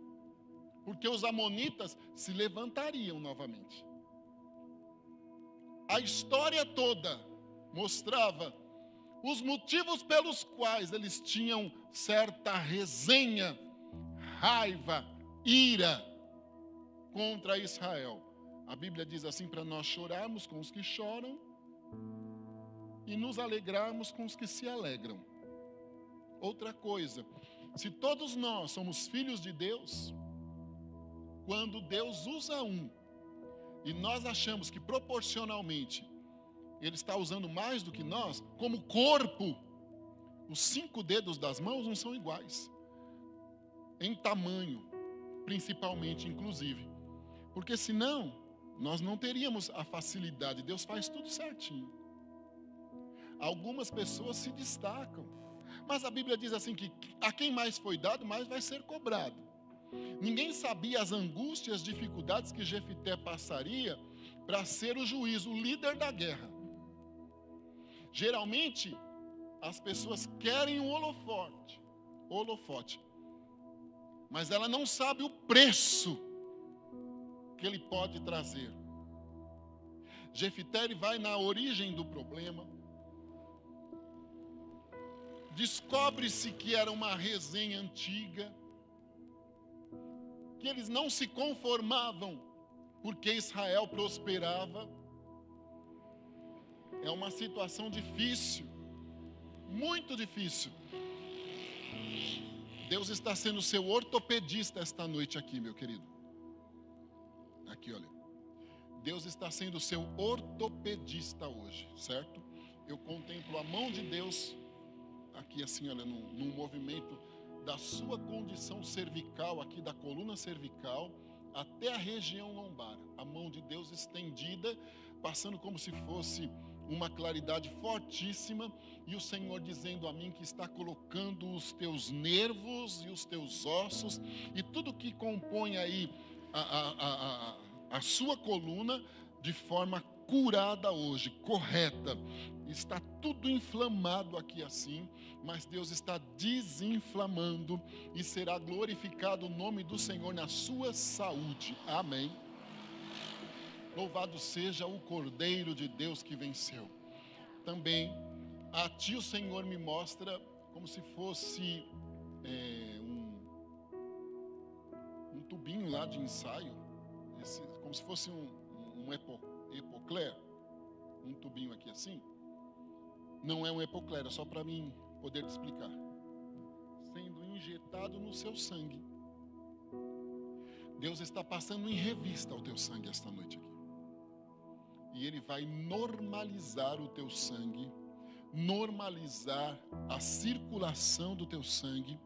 Porque os amonitas se levantariam novamente. A história toda mostrava os motivos pelos quais eles tinham certa resenha, raiva, ira contra Israel. A Bíblia diz assim, para nós chorarmos com os que choram e nos alegrarmos com os que se alegram. Outra coisa, se todos nós somos filhos de Deus, quando Deus usa e nós achamos que proporcionalmente Ele está usando mais do que nós, como corpo, os 5 dedos das mãos não são iguais. Em tamanho, principalmente, inclusive. Porque senão, nós não teríamos a facilidade. Deus faz tudo certinho. Algumas pessoas se destacam. Mas a Bíblia diz assim que a quem mais foi dado, mais vai ser cobrado. Ninguém sabia as angústias, as dificuldades que Jefité passaria para ser o juiz, o líder da guerra. Geralmente, as pessoas querem um holofote, mas ela não sabe o preço que ele pode trazer. Jefité vai na origem do problema, descobre-se que era uma resenha antiga, que eles não se conformavam porque Israel prosperava. É uma situação difícil, muito difícil. Deus está sendo seu ortopedista esta noite aqui, meu querido. Aqui, olha. Deus está sendo seu ortopedista hoje, certo? Eu contemplo a mão de Deus aqui assim, olha, num movimento da sua condição cervical, aqui da coluna cervical, até a região lombar. A mão de Deus estendida, passando como se fosse uma claridade fortíssima, e o Senhor dizendo a mim que está colocando os teus nervos e os teus ossos e tudo que compõe aí a sua coluna de forma curada hoje, correta. Está tudo inflamado aqui assim, mas Deus está desinflamando e será glorificado o nome do Senhor na sua saúde. Amém. Louvado seja o Cordeiro de Deus que venceu. Também a ti o Senhor me mostra como se fosse um tubinho lá de ensaio, como se fosse um epocler, um tubinho aqui assim. Não é um epocler, é só para mim poder te explicar. Sendo injetado no seu sangue. Deus está passando em revista o teu sangue esta noite aqui. E Ele vai normalizar o teu sangue, normalizar a circulação do teu sangue,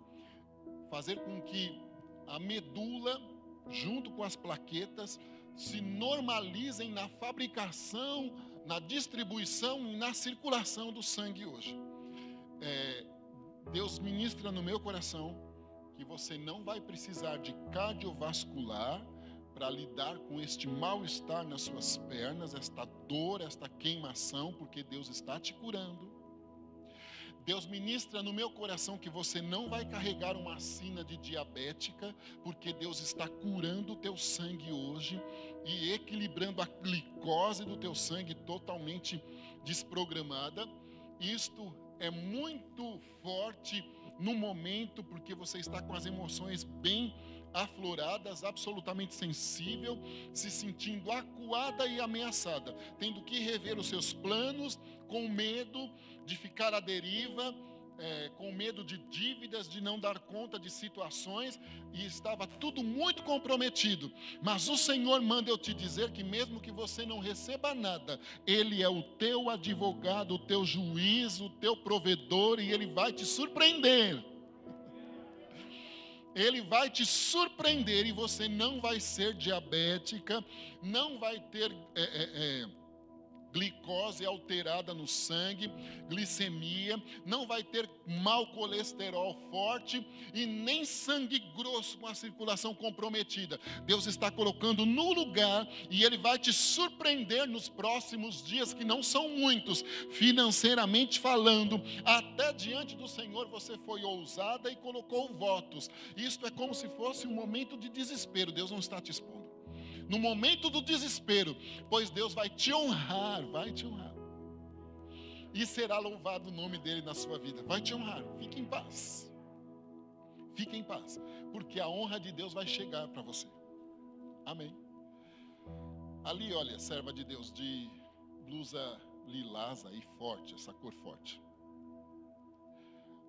fazer com que a medula, junto com as plaquetas, se normalizem na fabricação, na distribuição e na circulação do sangue hoje. Deus ministra no meu coração que você não vai precisar de cardiovascular para lidar com este mal-estar nas suas pernas, esta dor, esta queimação, porque Deus está te curando. Deus ministra no meu coração que você não vai carregar uma sina de diabética, porque Deus está curando o teu sangue hoje e equilibrando a glicose do teu sangue totalmente desprogramada. Isto é muito forte no momento, porque você está com as emoções bem afloradas, absolutamente sensível, se sentindo acuada e ameaçada, tendo que rever os seus planos, com medo de ficar à deriva, com medo de dívidas, de não dar conta de situações, e estava tudo muito comprometido. Mas o Senhor manda eu te dizer que mesmo que você não receba nada, Ele é o teu advogado, o teu juiz, o teu provedor, e Ele vai te surpreender. Ele vai te surpreender e você não vai ser diabética, não vai ter glicose alterada no sangue, glicemia, não vai ter mau colesterol forte e nem sangue grosso com a circulação comprometida. Deus está colocando no lugar e Ele vai te surpreender nos próximos dias, que não são muitos, financeiramente falando. Até diante do Senhor você foi ousada e colocou votos. Isto é como se fosse um momento de desespero. Deus não está te expondo. No momento do desespero, pois Deus vai te honrar, e será louvado o nome dEle na sua vida, vai te honrar. Fique em paz, porque a honra de Deus vai chegar para você. Amém. Ali, olha, serva de Deus, de blusa lilás aí forte, essa cor forte.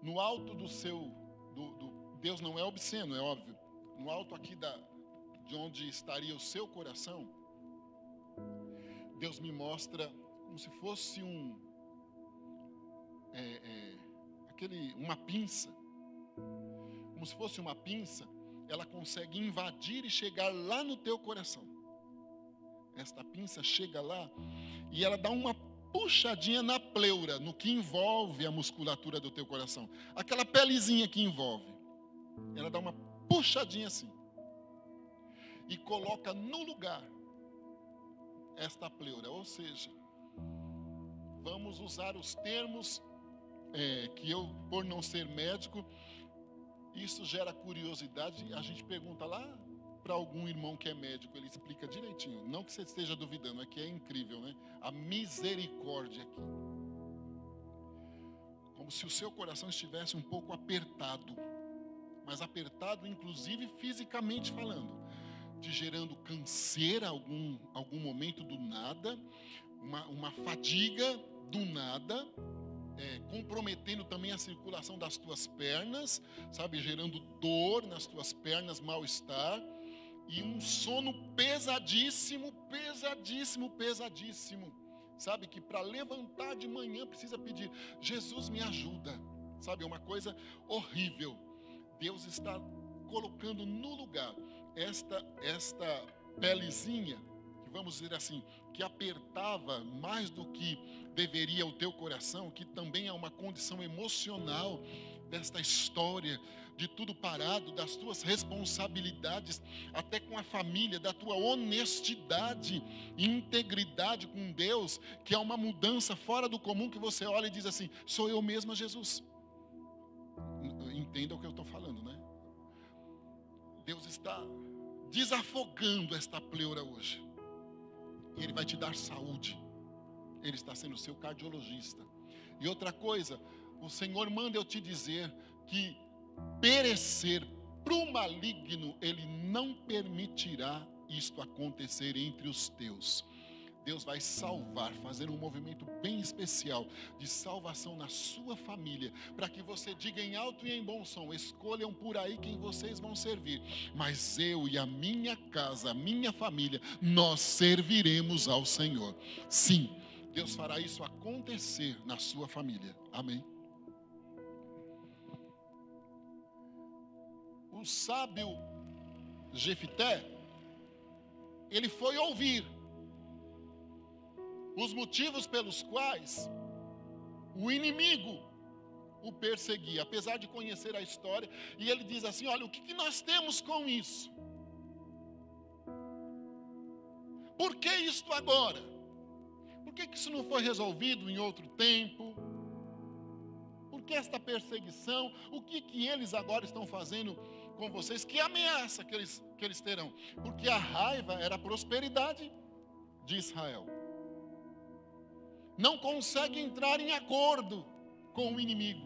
No alto do seu, Deus não é obsceno, é óbvio. No alto aqui de onde estaria o seu coração, Deus me mostra como se fosse uma pinça. Como se fosse uma pinça, ela consegue invadir e chegar lá no teu coração. Esta pinça chega lá e ela dá uma puxadinha na pleura, no que envolve a musculatura do teu coração. Aquela pelezinha que envolve. Ela dá uma puxadinha assim. E coloca no lugar esta pleura. Ou seja, vamos usar os termos que eu, por não ser médico, isso gera curiosidade. A gente pergunta lá para algum irmão que é médico, ele explica direitinho. Não que você esteja duvidando, é que é incrível, né? A misericórdia aqui. Como se o seu coração estivesse um pouco apertado. Mas apertado, inclusive, fisicamente falando. Te gerando canseira algum momento do nada, uma fadiga do nada, comprometendo também a circulação das tuas pernas, sabe, gerando dor nas tuas pernas, mal-estar, e um sono pesadíssimo, pesadíssimo, pesadíssimo, sabe, que para levantar de manhã precisa pedir, Jesus me ajuda, sabe, é uma coisa horrível. Deus está colocando no lugar esta pelezinha, que vamos dizer assim, que apertava mais do que deveria o teu coração, que também é uma condição emocional desta história, de tudo parado, das tuas responsabilidades, até com a família, da tua honestidade e integridade com Deus, que é uma mudança fora do comum, que você olha e diz assim, sou eu mesma, Jesus. Entenda o que eu estou falando, né? Deus está desafogando esta pleura hoje. E Ele vai te dar saúde. Ele está sendo o seu cardiologista. E outra coisa, o Senhor manda eu te dizer que perecer para o maligno, Ele não permitirá isto acontecer entre os teus. Deus vai salvar, fazer um movimento bem especial de salvação na sua família, para que você diga em alto e em bom som, escolham por aí quem vocês vão servir, mas eu e a minha casa, a minha família, nós serviremos ao Senhor. Sim, Deus fará isso acontecer na sua família. Amém. O sábio Jefité, ele foi ouvir os motivos pelos quais o inimigo o perseguia, apesar de conhecer a história, e ele diz assim, olha, o que nós temos com isso? Por que isto agora? Por que isso não foi resolvido em outro tempo? Por que esta perseguição? O que eles agora estão fazendo com vocês? Que ameaça que eles terão? Porque a raiva era a prosperidade de Israel. Não consegue entrar em acordo com o inimigo.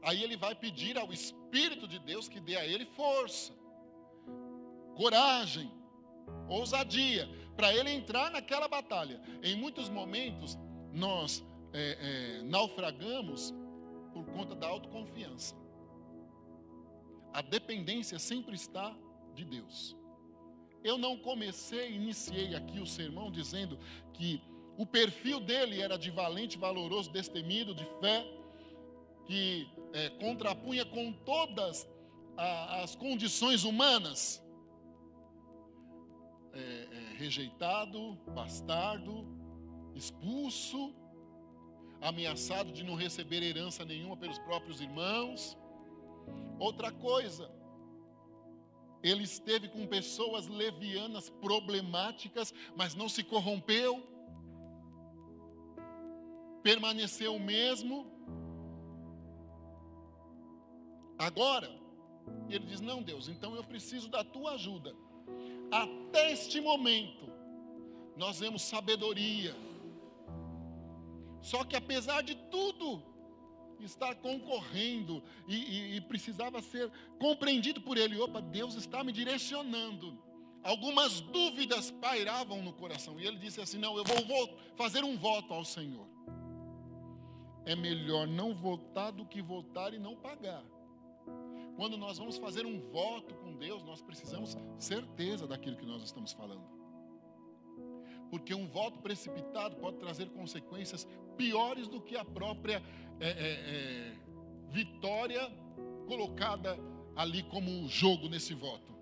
Aí ele vai pedir ao Espírito de Deus que dê a ele força, coragem, ousadia, para ele entrar naquela batalha. Em muitos momentos, nós naufragamos por conta da autoconfiança. A dependência sempre está de Deus. Eu não iniciei aqui o sermão dizendo que o perfil dele era de valente, valoroso, destemido, de fé, que contrapunha com todas as condições humanas. Rejeitado, bastardo, expulso, ameaçado de não receber herança nenhuma pelos próprios irmãos. Outra coisa, ele esteve com pessoas levianas, problemáticas, mas não se corrompeu. Permaneceu o mesmo. Agora, ele diz, não, Deus, então eu preciso da tua ajuda. Até este momento, nós vemos sabedoria. Só que apesar de tudo estar concorrendo e precisava ser compreendido por ele, opa, Deus está me direcionando. Algumas dúvidas pairavam no coração. E ele disse assim, não, eu vou fazer um voto ao Senhor. É melhor não votar do que votar e não pagar. Quando nós vamos fazer um voto com Deus, nós precisamos certeza daquilo que nós estamos falando. Porque um voto precipitado pode trazer consequências piores do que a própria vitória colocada ali como jogo nesse voto.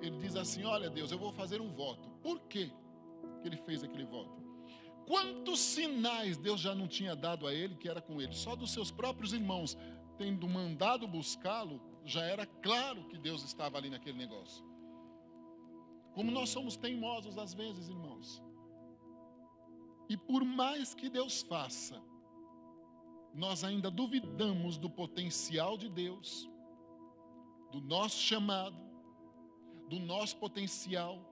Ele diz assim, olha Deus, eu vou fazer um voto. Por quê que ele fez aquele voto? Quantos sinais Deus já não tinha dado a ele, que era com ele? Só dos seus próprios irmãos, tendo mandado buscá-lo, já era claro que Deus estava ali naquele negócio. Como nós somos teimosos às vezes, irmãos. E por mais que Deus faça, nós ainda duvidamos do potencial de Deus, do nosso chamado, do nosso potencial,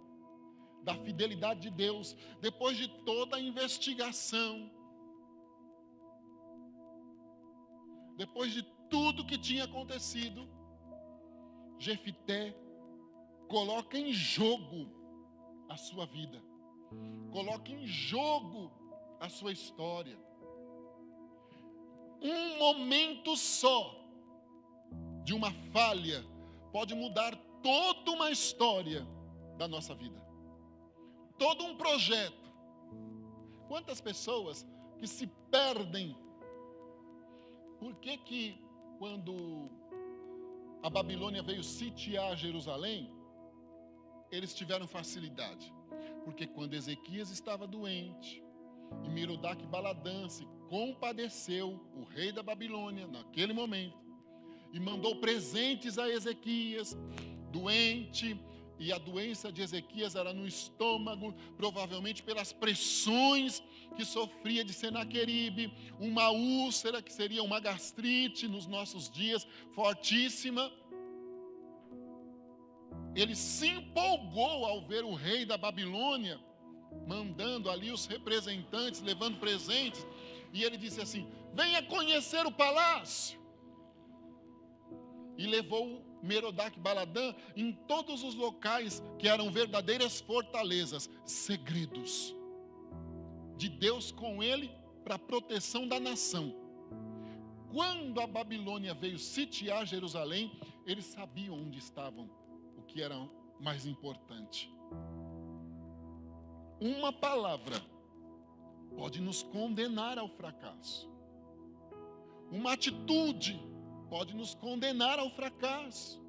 da fidelidade de Deus, depois de toda a investigação, depois de tudo que tinha acontecido, Jefité coloca em jogo a sua vida, coloca em jogo a sua história. Um momento só de uma falha pode mudar toda uma história da nossa vida. Todo um projeto. Quantas pessoas que se perdem. Por que quando a Babilônia veio sitiar Jerusalém, eles tiveram facilidade? Porque quando Ezequias estava doente, e Merodach Baladã se compadeceu, o rei da Babilônia, naquele momento, e mandou presentes a Ezequias, doente, e a doença de Ezequias era no estômago, provavelmente pelas pressões que sofria de Senaqueribe, uma úlcera que seria uma gastrite nos nossos dias, fortíssima. Ele se empolgou ao ver o rei da Babilônia, mandando ali os representantes, levando presentes, e ele disse assim: venha conhecer o palácio. E levou Merodach Baladã em todos os locais que eram verdadeiras fortalezas, segredos de Deus com ele para a proteção da nação. Quando a Babilônia veio sitiar Jerusalém, eles sabiam onde estavam, o que era mais importante. Uma palavra pode nos condenar ao fracasso. Uma atitude pode nos condenar ao fracasso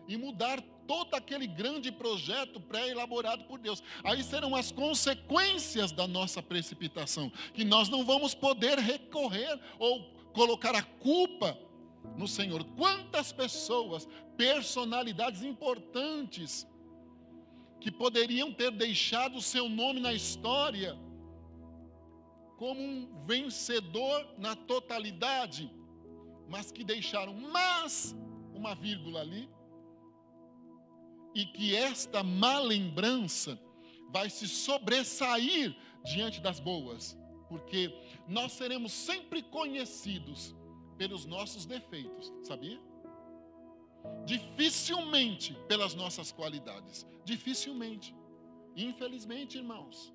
e mudar todo aquele grande projeto pré-elaborado por Deus. Aí serão as consequências da nossa precipitação, que nós não vamos poder recorrer ou colocar a culpa no Senhor. Quantas pessoas, personalidades importantes, que poderiam ter deixado o seu nome na história como um vencedor na totalidade, mas que deixaram uma vírgula ali, e que esta má lembrança vai se sobressair diante das boas, porque nós seremos sempre conhecidos pelos nossos defeitos, sabia? Dificilmente pelas nossas qualidades, dificilmente. Infelizmente, irmãos,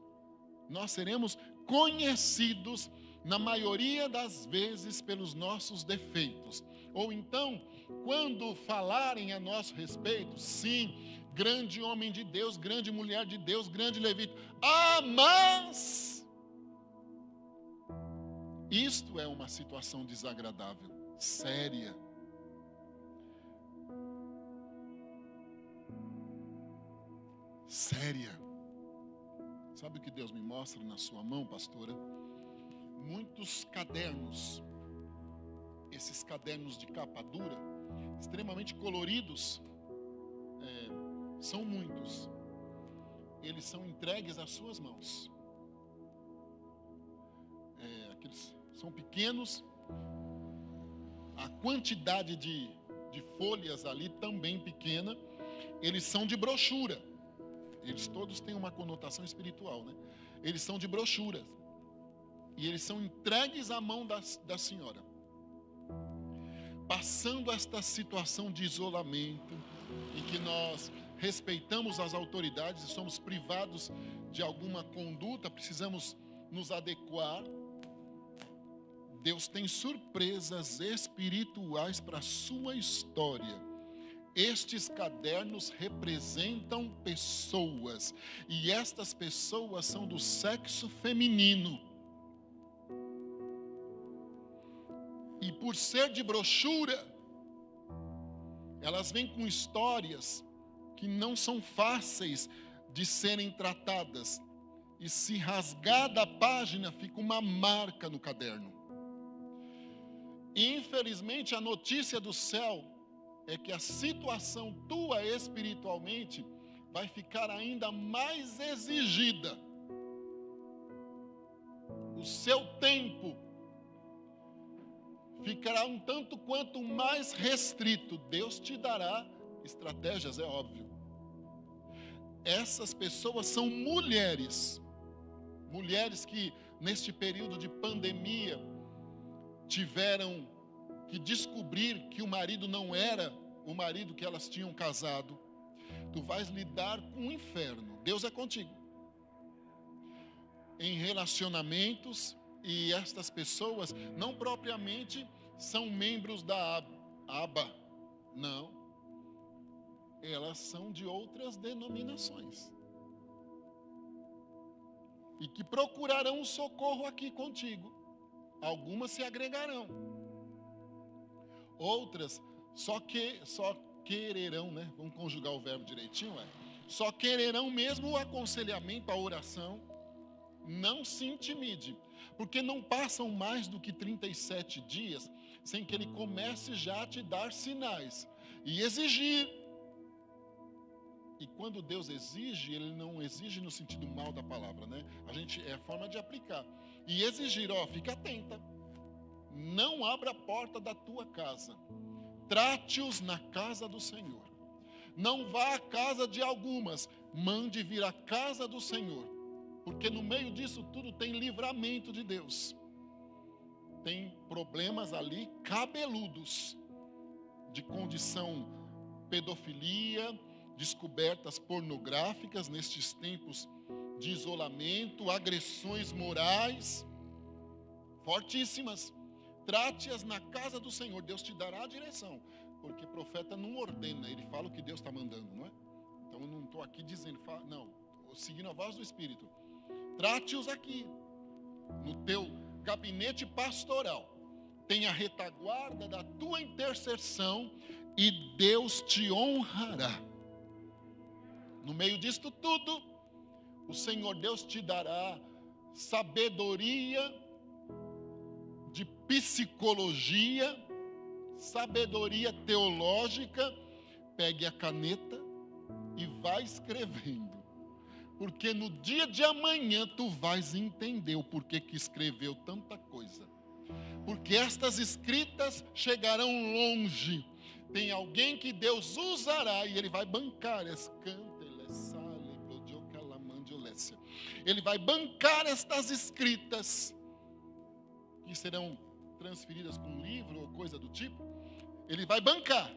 nós seremos conhecidos na maioria das vezes pelos nossos defeitos. Ou então, quando falarem a nosso respeito, sim, grande homem de Deus, grande mulher de Deus, grande levita, mas isto é uma situação desagradável, séria. Séria. Sabe o que Deus me mostra na sua mão, pastora? Muitos cadernos, esses cadernos de capa dura, extremamente coloridos, são muitos. Eles são entregues às suas mãos. Aqueles são pequenos, a quantidade de folhas ali também pequena. Eles são de brochura. Eles todos têm uma conotação espiritual, né? Eles são de brochuras. E eles são entregues à mão da senhora. Passando esta situação de isolamento, em que nós respeitamos as autoridades e somos privados de alguma conduta, precisamos nos adequar. Deus tem surpresas espirituais para a sua história. Estes cadernos representam pessoas, e estas pessoas são do sexo feminino. E por ser de brochura, elas vêm com histórias que não são fáceis de serem tratadas. E se rasgada a página, fica uma marca no caderno. Infelizmente, a notícia do céu é que a situação tua espiritualmente vai ficar ainda mais exigida. O seu tempo ficará um tanto quanto mais restrito. Deus te dará estratégias, é óbvio. Essas pessoas são mulheres que neste período de pandemia tiveram que descobrir que o marido não era o marido que elas tinham casado. Tu vais lidar com o inferno. Deus é contigo. Em relacionamentos E estas pessoas não propriamente são membros da ABA, não. Elas são de outras denominações. E que procurarão socorro aqui contigo. Algumas se agregarão. Outras só quererão, né? Vamos conjugar o verbo direitinho, só quererão mesmo o aconselhamento, a oração. Não se intimide, porque não passam mais do que 37 dias sem que ele comece já a te dar sinais e exigir. E quando Deus exige, ele não exige no sentido mal da palavra, né? É a forma de aplicar. E exigir, fica atenta. Não abra a porta da tua casa. Trate-os na casa do Senhor. Não vá à casa de algumas, mande vir à casa do Senhor. Porque no meio disso tudo tem livramento de Deus. Tem problemas ali cabeludos, de condição pedofilia, descobertas pornográficas nestes tempos de isolamento, agressões morais fortíssimas. Trate-as na casa do Senhor, Deus te dará a direção, porque profeta não ordena, ele fala o que Deus está mandando, não é? Então eu não estou aqui dizendo, não, seguindo a voz do Espírito. Trate-os aqui, no teu gabinete pastoral, tenha a retaguarda da tua intercessão e Deus te honrará. No meio disto tudo, o Senhor Deus te dará sabedoria de psicologia, sabedoria teológica. Pegue a caneta e vai escrevendo. Porque no dia de amanhã tu vais entender o porquê que escreveu tanta coisa. Porque estas escritas chegarão longe. Tem alguém que Deus usará e ele vai bancar. Ele vai bancar estas escritas, que serão transferidas com um livro ou coisa do tipo. Ele vai bancar.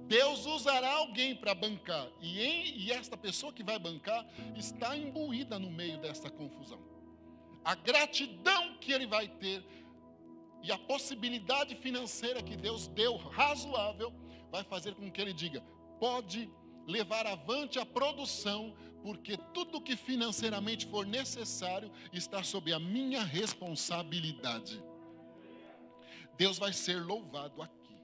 Deus usará alguém para bancar. E esta pessoa que vai bancar está imbuída no meio desta confusão. A gratidão que ele vai ter e a possibilidade financeira que Deus deu, razoável, vai fazer com que ele diga, pode levar avante a produção, porque tudo que financeiramente for necessário está sob a minha responsabilidade. Deus vai ser louvado aqui,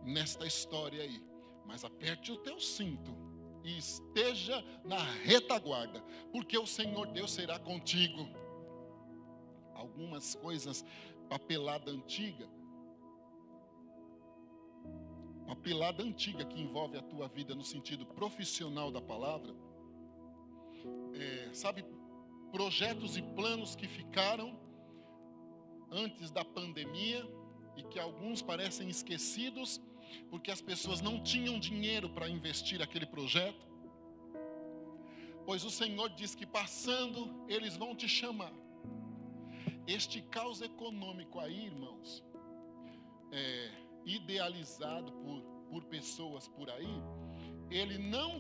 nesta história aí. Mas aperte o teu cinto e esteja na retaguarda, porque o Senhor Deus será contigo. Algumas coisas, papelada antiga que envolve a tua vida no sentido profissional da palavra, sabe, projetos e planos que ficaram antes da pandemia e que alguns parecem esquecidos, porque as pessoas não tinham dinheiro para investir aquele projeto. Pois o Senhor diz que passando, eles vão te chamar. Este caos econômico aí, irmãos, idealizado por pessoas por aí, ele não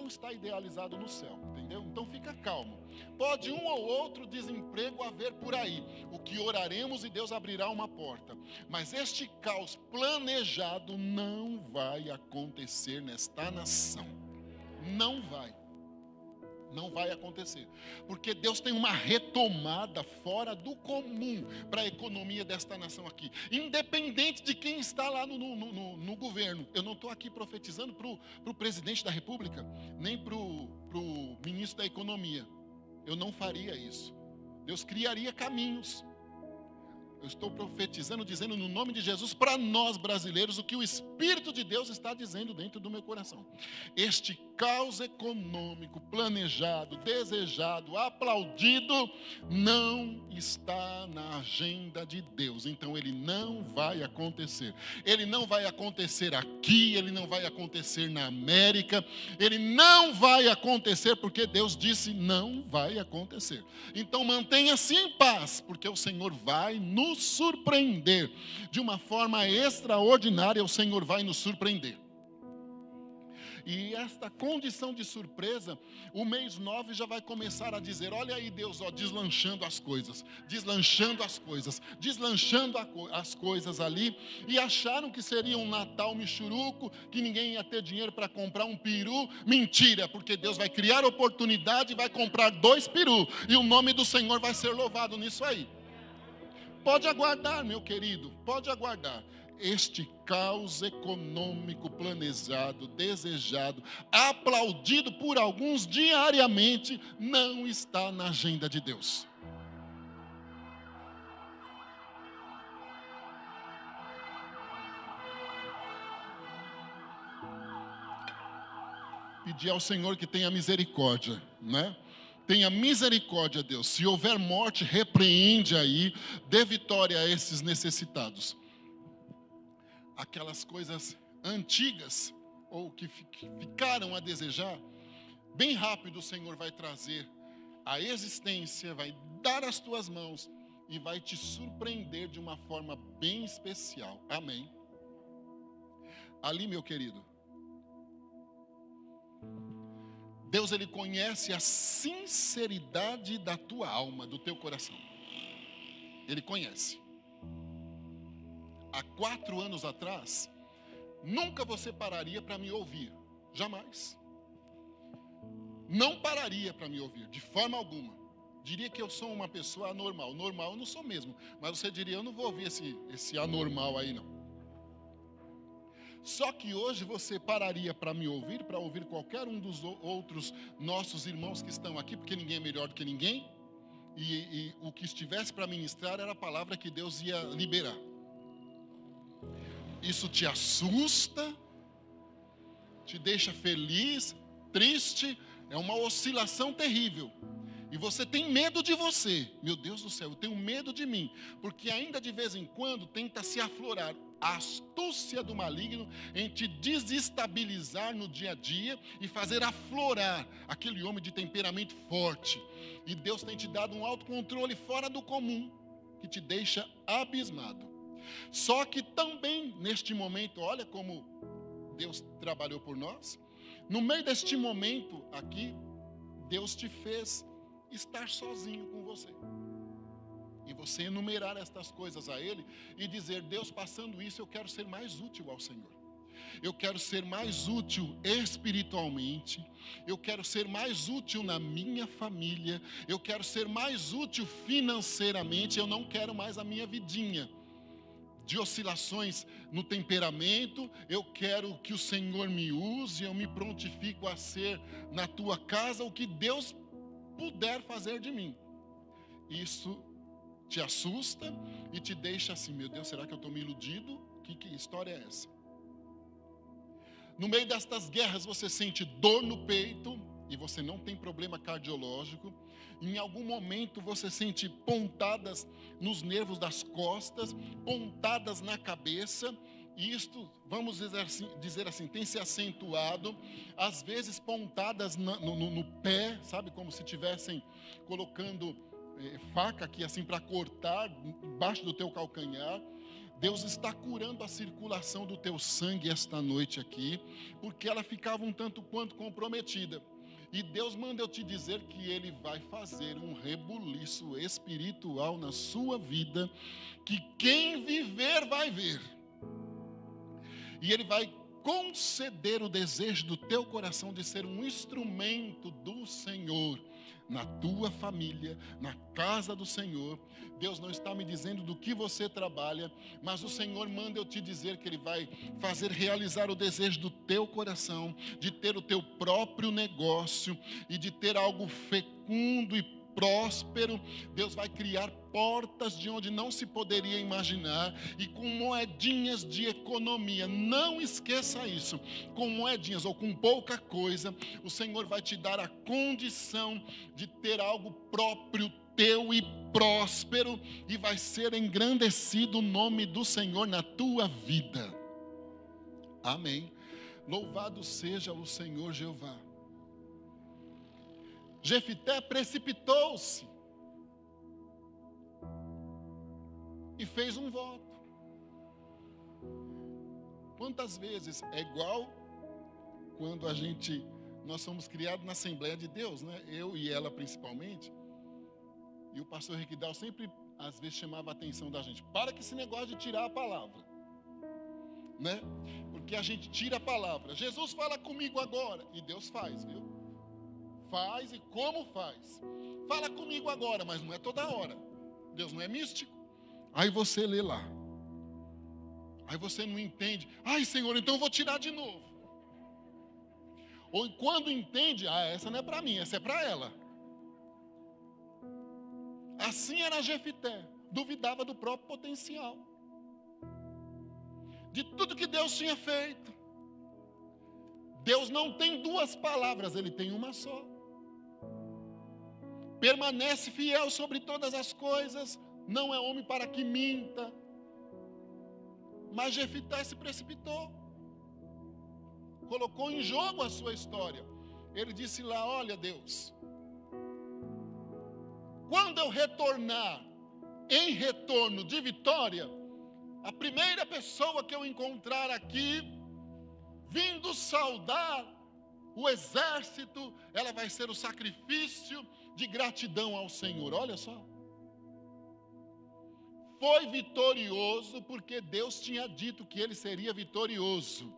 está idealizado no céu, entendeu? Então fica calmo. Pode um ou outro desemprego haver por aí, o que oraremos e Deus abrirá uma porta. Mas este caos planejado não vai acontecer nesta nação. Não vai acontecer, porque Deus tem uma retomada fora do comum para a economia desta nação aqui, independente de quem está lá no governo. Eu não estou aqui profetizando para o presidente da república, nem para o ministro da economia. Eu não faria isso. Deus criaria caminhos. Eu estou profetizando, dizendo no nome de Jesus para nós brasileiros o que o Espírito de Deus está dizendo dentro do meu coração. Este caos econômico planejado, desejado, aplaudido, não está na agenda de Deus. Então ele não vai acontecer. Ele não vai acontecer aqui, ele não vai acontecer na América, ele não vai acontecer porque Deus disse não vai acontecer. Então mantenha-se em paz, porque o Senhor vai nos surpreender de uma forma extraordinária. O Senhor vai nos surpreender. E esta condição de surpresa, o mês 9 já vai começar a dizer, olha aí Deus, ó, deslanchando as coisas, as coisas ali. E acharam que seria um Natal michuruco, que ninguém ia ter dinheiro para comprar um peru. Mentira, porque Deus vai criar oportunidade e vai comprar 2 perus. E o nome do Senhor vai ser louvado nisso aí. Pode aguardar, meu querido, pode aguardar. Este caos econômico planejado, desejado, aplaudido por alguns diariamente, não está na agenda de Deus. Pedir ao Senhor que tenha misericórdia, né? Tenha misericórdia, Deus. Se houver morte, repreende aí, dê vitória a esses necessitados. Aquelas coisas antigas, ou que ficaram a desejar, bem rápido o Senhor vai trazer a existência, vai dar as tuas mãos e vai te surpreender de uma forma bem especial. Amém. Ali, meu querido, Deus, Ele conhece a sinceridade da tua alma, do teu coração. Ele conhece. Há 4 anos atrás, nunca você pararia para me ouvir. Jamais. Não pararia para me ouvir, de forma alguma. Diria que eu sou uma pessoa anormal. Normal eu não sou mesmo. Mas você diria, eu não vou ouvir esse anormal aí não. Só que hoje você pararia para me ouvir, para ouvir qualquer um dos outros nossos irmãos que estão aqui, porque ninguém é melhor do que ninguém. E o que estivesse para ministrar era a palavra que Deus ia liberar. Isso te assusta, te deixa feliz, triste, é uma oscilação terrível. E você tem medo de você. Meu Deus do céu, eu tenho medo de mim. Porque ainda de vez em quando tenta se aflorar a astúcia do maligno em te desestabilizar no dia a dia e fazer aflorar aquele homem de temperamento forte. E Deus tem te dado um autocontrole fora do comum, que te deixa abismado. Só que também neste momento, olha como Deus trabalhou por nós. No meio deste momento aqui, Deus te fez estar sozinho com você. E você enumerar estas coisas a Ele e dizer, Deus, passando isso, eu quero ser mais útil ao Senhor. Eu quero ser mais útil espiritualmente. Eu quero ser mais útil na minha família. Eu quero ser mais útil financeiramente. Eu não quero mais a minha vidinha de oscilações no temperamento. Eu quero que o Senhor me use. Eu me prontifico a ser na tua casa o que Deus puder fazer de mim. Isso te assusta e te deixa assim, meu Deus, será que eu estou me iludindo? Que história é essa? No meio destas guerras você sente dor no peito e você não tem problema cardiológico. Em algum momento você sente pontadas nos nervos das costas, pontadas na cabeça. E isto, vamos dizer assim, tem se acentuado, às vezes pontadas no pé, sabe, como se estivessem colocando faca aqui assim para cortar embaixo do teu calcanhar. Deus está curando a circulação do teu sangue esta noite aqui, porque ela ficava um tanto quanto comprometida. E Deus manda eu te dizer que Ele vai fazer um rebuliço espiritual na sua vida, que quem viver vai ver. E Ele vai conceder o desejo do teu coração de ser um instrumento do Senhor na tua família, na casa do Senhor. Deus não está me dizendo do que você trabalha, mas o Senhor manda eu te dizer que Ele vai fazer realizar o desejo do teu coração, de ter o teu próprio negócio e de ter algo fecundo e próspero. Deus vai criar portas de onde não se poderia imaginar e com moedinhas de economia. Não esqueça isso. Com moedinhas ou com pouca coisa, o Senhor vai te dar a condição de ter algo próprio teu e próspero, e vai ser engrandecido o nome do Senhor na tua vida. Amém. Louvado seja o Senhor Jeová. Jefité precipitou-se e fez um voto. Quantas vezes é igual quando nós somos criados na Assembleia de Deus, né? Eu e ela principalmente. E o pastor Riquidal sempre, às vezes, chamava a atenção da gente. Para com esse negócio de tirar a palavra, né? Porque a gente tira a palavra. Jesus fala comigo agora. E Deus faz, viu? Faz e como faz. Fala comigo agora, mas não é toda hora. Deus não é místico. Aí você lê lá. Aí você não entende. Ai, Senhor, então eu vou tirar de novo. Ou quando entende, essa não é para mim, essa é para ela. Assim era Jefité, duvidava do próprio potencial, de tudo que Deus tinha feito. Deus não tem duas palavras, Ele tem uma só. Permanece fiel sobre todas as coisas, não é homem para que minta. Mas Jefité se precipitou, colocou em jogo a sua história. Ele disse lá: olha, Deus, quando eu retornar em retorno de vitória, a primeira pessoa que eu encontrar aqui, vindo saudar o exército, ela vai ser o sacrifício de gratidão ao Senhor. Olha só. Foi vitorioso porque Deus tinha dito que ele seria vitorioso.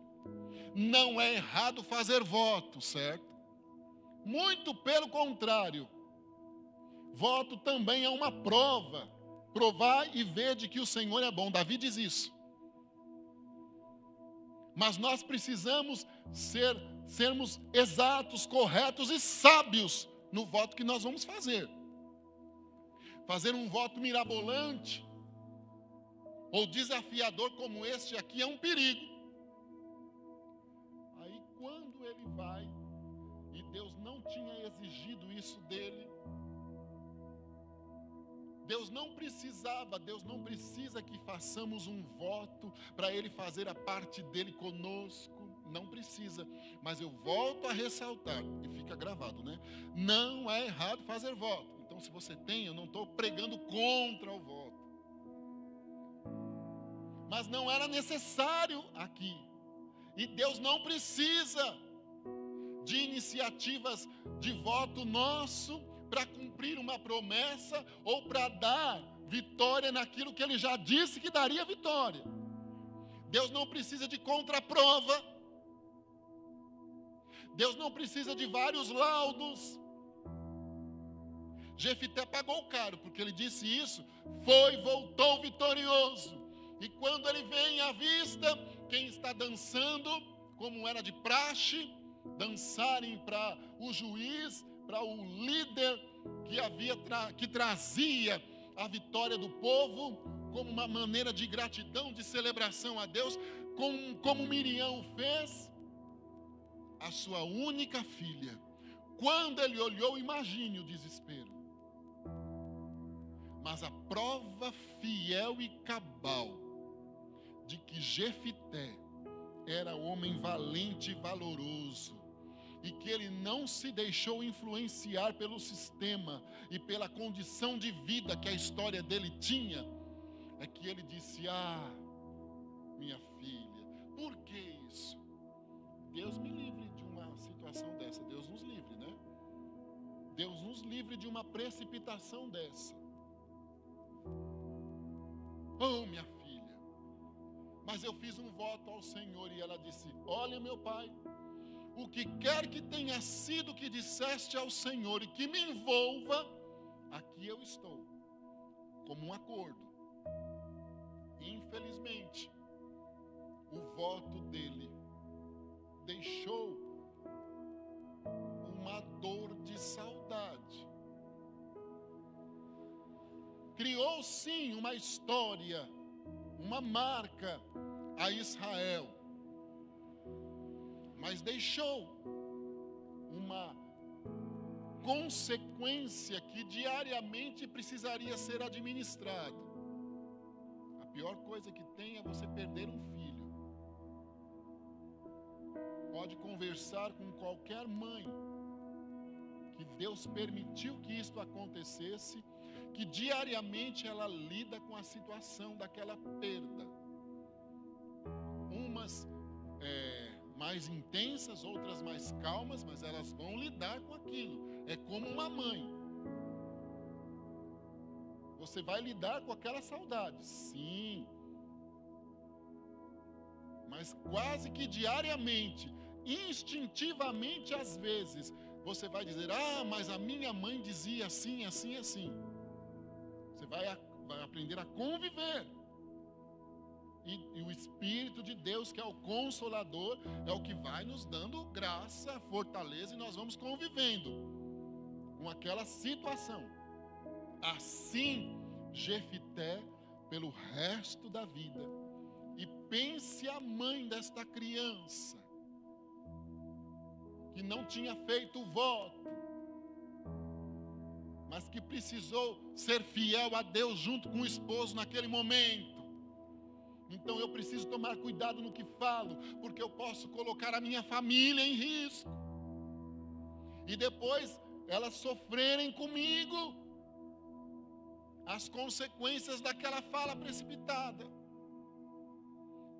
Não é errado fazer voto, certo? Muito pelo contrário. Voto também é uma prova. Provai e vede que o Senhor é bom. Davi diz isso. Mas nós precisamos sermos exatos, corretos e sábios no voto que nós vamos fazer. Fazer um voto mirabolante ou desafiador como este aqui é um perigo. Aí quando ele vai, e Deus não tinha exigido isso dele, Deus não precisa que façamos um voto para Ele fazer a parte dele conosco, não precisa, mas eu volto a ressaltar, e fica gravado, né? Não é errado fazer voto. Então se você tem, eu não estou pregando contra o voto. Mas não era necessário aqui. E Deus não precisa de iniciativas de voto nosso para cumprir uma promessa ou para dar vitória naquilo que Ele já disse que daria vitória. Deus não precisa de contraprova. Deus não precisa de vários laudos. Jefité pagou caro, porque ele disse isso, voltou vitorioso. E quando ele vem à vista, quem está dançando, como era de praxe, dançarem para o juiz, para o líder que trazia a vitória do povo, como uma maneira de gratidão, de celebração a Deus, como Miriam fez, a sua única filha. Quando ele olhou, imagine o desespero. Mas a prova fiel e cabal de que Jefité era homem valente e valoroso, e que ele não se deixou influenciar pelo sistema e pela condição de vida que a história dele tinha, é que ele disse: minha filha, por que isso? Deus me livre de uma situação dessa, Deus nos livre, né? Deus nos livre de uma precipitação dessa. Oh, minha filha, mas eu fiz um voto ao Senhor, e ela disse: olha, meu pai, o que quer que tenha sido que disseste ao Senhor e que me envolva, aqui eu estou, como um acordo. Infelizmente, o voto dele deixou uma dor de saudade. Criou sim uma história, uma marca a Israel, mas deixou uma consequência que diariamente precisaria ser administrada. A pior coisa que tem é você perder um filho. Pode conversar com qualquer mãe que Deus permitiu que isto acontecesse, que diariamente ela lida com a situação daquela perda. Umas mais intensas, outras mais calmas, mas elas vão lidar com aquilo. É como uma mãe. Você vai lidar com aquela saudade, sim. Mas quase que diariamente, instintivamente às vezes, você vai dizer: ah, mas a minha mãe dizia assim, assim, assim. Você vai aprender a conviver. E o Espírito de Deus, que é o Consolador, é o que vai nos dando graça, fortaleza, e nós vamos convivendo com aquela situação. Assim, Jefité, pelo resto da vida. E pense a mãe desta criança, que não tinha feito o voto, mas que precisou ser fiel a Deus junto com o esposo naquele momento. Então eu preciso tomar cuidado no que falo, porque eu posso colocar a minha família em risco. E depois elas sofrerem comigo as consequências daquela fala precipitada.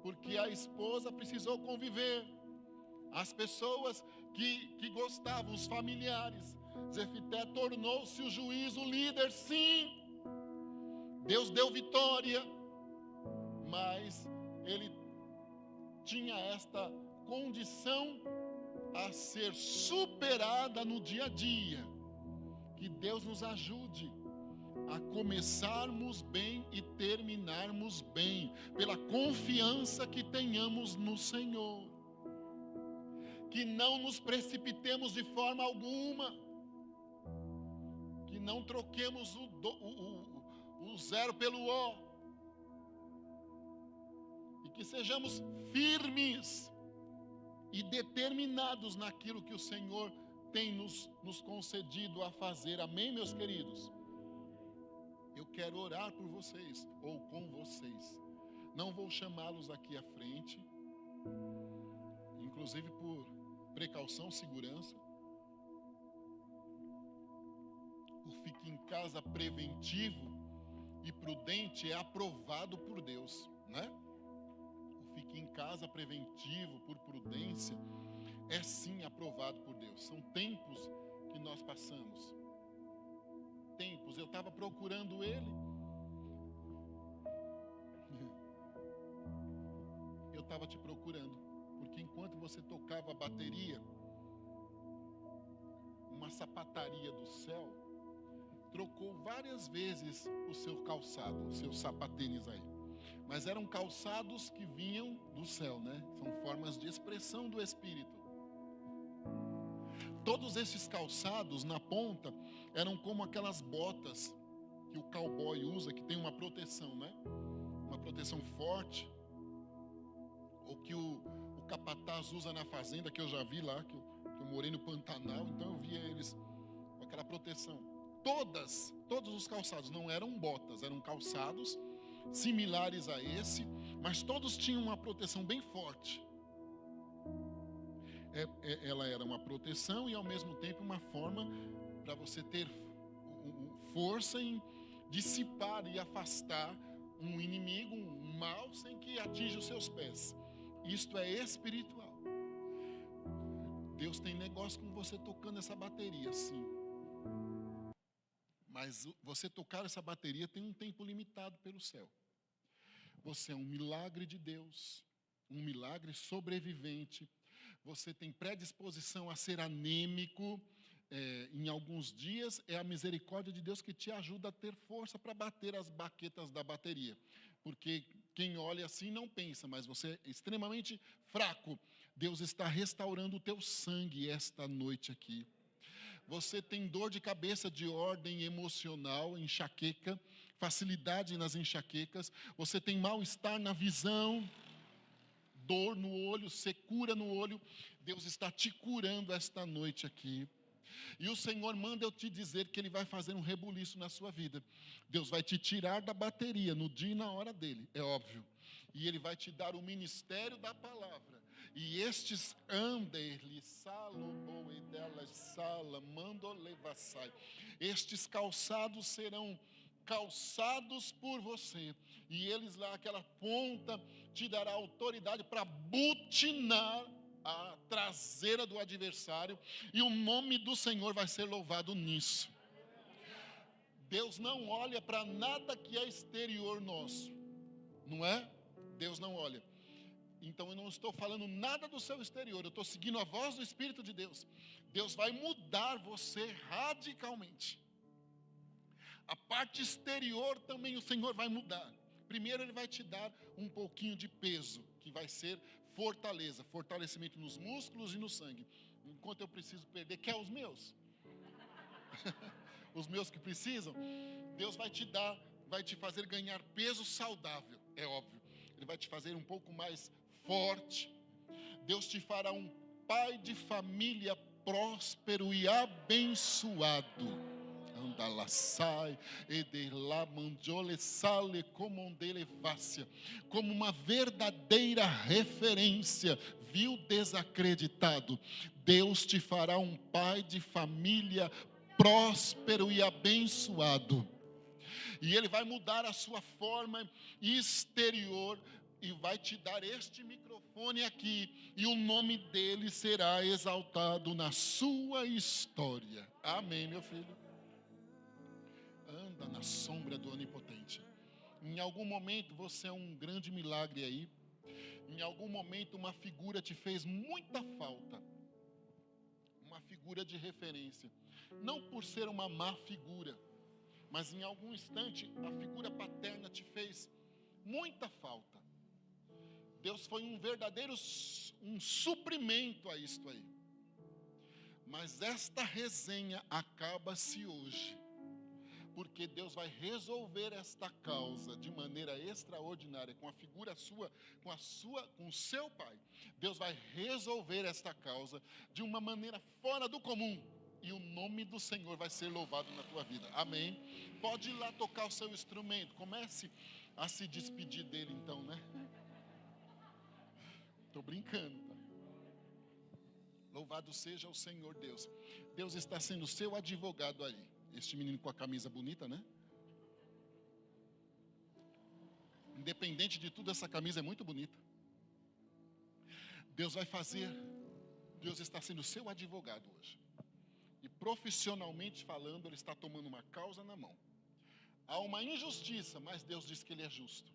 Porque a esposa precisou conviver. As pessoas que gostavam, os familiares. Jefité tornou-se o juiz, o líder, sim. Deus deu vitória. Mas ele tinha esta condição a ser superada no dia a dia. Que Deus nos ajude a começarmos bem e terminarmos bem, pela confiança que tenhamos no Senhor. Que não nos precipitemos de forma alguma, que não troquemos o zero pelo O, e que sejamos firmes e determinados naquilo que o Senhor tem nos concedido a fazer. Amém, meus queridos? Eu quero orar por vocês, ou com vocês. Não vou chamá-los aqui à frente, inclusive por precaução, segurança. O Fique em Casa preventivo e prudente é aprovado por Deus, né? O Fique em Casa preventivo por prudência é sim aprovado por Deus. São tempos que nós passamos. Tempos, eu estava procurando ele. Eu estava te procurando, porque enquanto você tocava a bateria, uma sapataria do céu trocou várias vezes o seu calçado, os seus sapatênis aí. Mas eram calçados que vinham do céu, né? São formas de expressão do Espírito. Todos esses calçados na ponta eram como aquelas botas que o cowboy usa, que tem uma proteção, né? Uma proteção forte. Ou que o capataz usa na fazenda, que eu já vi lá, que eu morei no Pantanal, então eu via eles com aquela proteção. Todos os calçados não eram botas, eram calçados similares a esse, mas todos tinham uma proteção bem forte. Ela era uma proteção e ao mesmo tempo uma forma para você ter força em dissipar e afastar um inimigo, um mal, sem que atinja os seus pés. Isto é espiritual. Deus tem negócio com você tocando essa bateria, sim. Mas você tocar essa bateria tem um tempo limitado pelo céu. Você é um milagre de Deus, um milagre sobrevivente. Você tem predisposição a ser anêmico. Em alguns dias é a misericórdia de Deus que te ajuda a ter força para bater as baquetas da bateria. Porque quem olha assim não pensa, mas você é extremamente fraco. Deus está restaurando o teu sangue esta noite aqui. Você tem dor de cabeça de ordem emocional, enxaqueca, facilidade nas enxaquecas. Você tem mal-estar na visão, dor no olho, secura no olho. Deus está te curando esta noite aqui. E o Senhor manda eu te dizer que Ele vai fazer um rebuliço na sua vida. Deus vai te tirar da bateria no dia e na hora dele, é óbvio. E Ele vai te dar o ministério da palavra. E estes estes calçados serão calçados por você. E eles lá, aquela ponta, te dará autoridade para butinar a traseira do adversário, e o nome do Senhor vai ser louvado nisso. Deus não olha para nada que é exterior nosso, não é? Deus não olha. Então eu não estou falando nada do seu exterior, eu estou seguindo a voz do Espírito de Deus. Deus vai mudar você radicalmente. A parte exterior também o Senhor vai mudar. Primeiro Ele vai te dar um pouquinho de peso, que vai ser fortaleza, fortalecimento nos músculos e no sangue. Enquanto eu preciso perder, quer os meus? Os meus que precisam, Deus vai te dar, vai te fazer ganhar peso saudável, é óbvio. Ele vai te fazer um pouco mais forte. Deus te fará um pai de família próspero e abençoado. Andalassai, edela mandiole sale comondele vácia, como uma verdadeira referência, viu desacreditado. Deus te fará um pai de família próspero e abençoado. E Ele vai mudar a sua forma exterior e vai te dar este microfone aqui, e o nome dele será exaltado na sua história. Amém, meu filho? Anda na sombra do Onipotente. Em algum momento você é um grande milagre aí. Em algum momento uma figura te fez muita falta. Uma figura de referência. Não por ser uma má figura, mas em algum instante a figura paterna te fez muita falta. Deus foi um verdadeiro suprimento a isto aí. Mas esta resenha acaba-se hoje, porque Deus vai resolver esta causa de maneira extraordinária com a figura sua, com o seu pai. Deus vai resolver esta causa de uma maneira fora do comum, e o nome do Senhor vai ser louvado na tua vida. Amém? Pode ir lá tocar o seu instrumento. Comece a se despedir dele então, né? Estou brincando, tá? Louvado seja o Senhor Deus. Deus está sendo seu advogado aí. Este menino com a camisa bonita, né? Independente de tudo, essa camisa é muito bonita. Deus vai fazer. Deus está sendo seu advogado hoje. E profissionalmente falando, Ele está tomando uma causa na mão. Há uma injustiça, mas Deus diz que Ele é justo.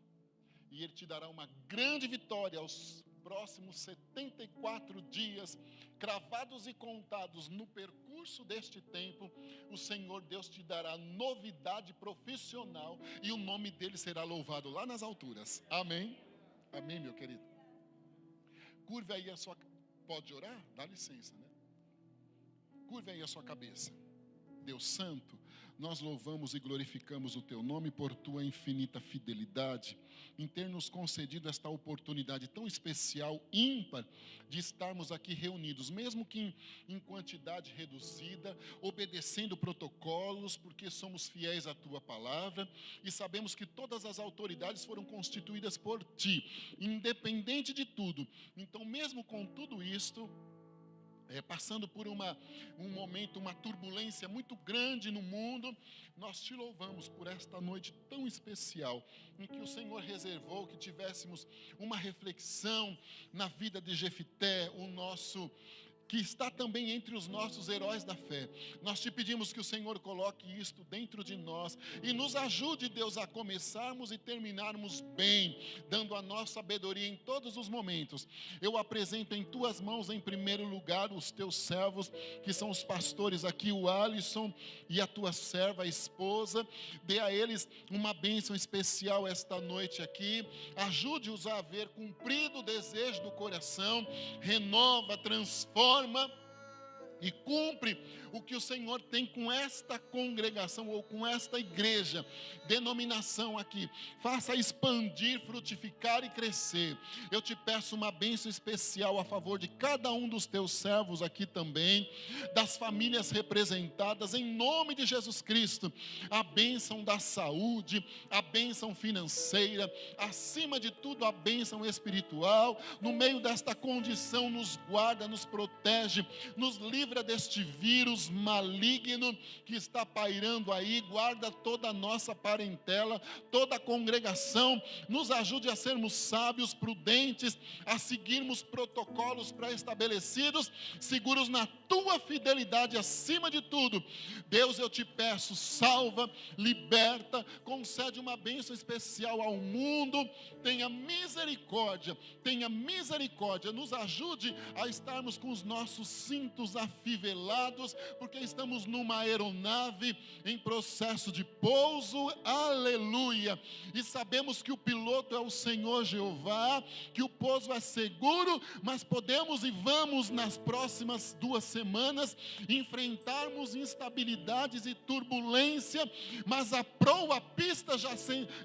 E Ele te dará uma grande vitória aos próximos 74 dias, cravados e contados no percurso deste tempo. O Senhor Deus te dará novidade profissional e o nome dele será louvado lá nas alturas. Amém? Amém, meu querido? Curve aí a sua... Pode orar? Dá licença, né? Curve aí a sua cabeça. Deus Santo, nós louvamos e glorificamos o Teu nome por Tua infinita fidelidade, em ter nos concedido esta oportunidade tão especial, ímpar, de estarmos aqui reunidos, mesmo que em quantidade reduzida, obedecendo protocolos, porque somos fiéis à Tua palavra, e sabemos que todas as autoridades foram constituídas por Ti, independente de tudo. Então, mesmo com tudo isto, passando por um momento, uma turbulência muito grande no mundo, nós te louvamos por esta noite tão especial, em que o Senhor reservou que tivéssemos uma reflexão na vida de Jefité, que está também entre os nossos heróis da fé. Nós te pedimos que o Senhor coloque isto dentro de nós e nos ajude, Deus, a começarmos e terminarmos bem, dando a nossa sabedoria em todos os momentos. Eu apresento em tuas mãos, em primeiro lugar, os teus servos, que são os pastores aqui, o Alisson e a tua serva, a esposa. Dê a eles uma bênção especial esta noite aqui. Ajude-os a ver cumprido o desejo do coração. Renova, transforma e cumpre o que o Senhor tem com esta congregação ou com esta igreja, denominação aqui. Faça expandir, frutificar e crescer. Eu te peço uma bênção especial a favor de cada um dos teus servos aqui também, das famílias representadas, em nome de Jesus Cristo. A bênção da saúde, a bênção financeira, acima de tudo a bênção espiritual. No meio desta condição, nos guarda, nos protege, nos livra livra deste vírus maligno que está pairando aí, guarda toda a nossa parentela, toda a congregação, nos ajude a sermos sábios, prudentes, a seguirmos protocolos pré-estabelecidos, seguros na tua fidelidade acima de tudo. Deus, eu te peço, salva, liberta, concede uma bênção especial ao mundo, tenha misericórdia, nos ajude a estarmos com os nossos cintos afivelados, porque estamos numa aeronave em processo de pouso, aleluia, e sabemos que o piloto é o Senhor Jeová, que o pouso é seguro, mas podemos e vamos nas próximas 2 semanas enfrentarmos instabilidades e turbulência, mas a pista já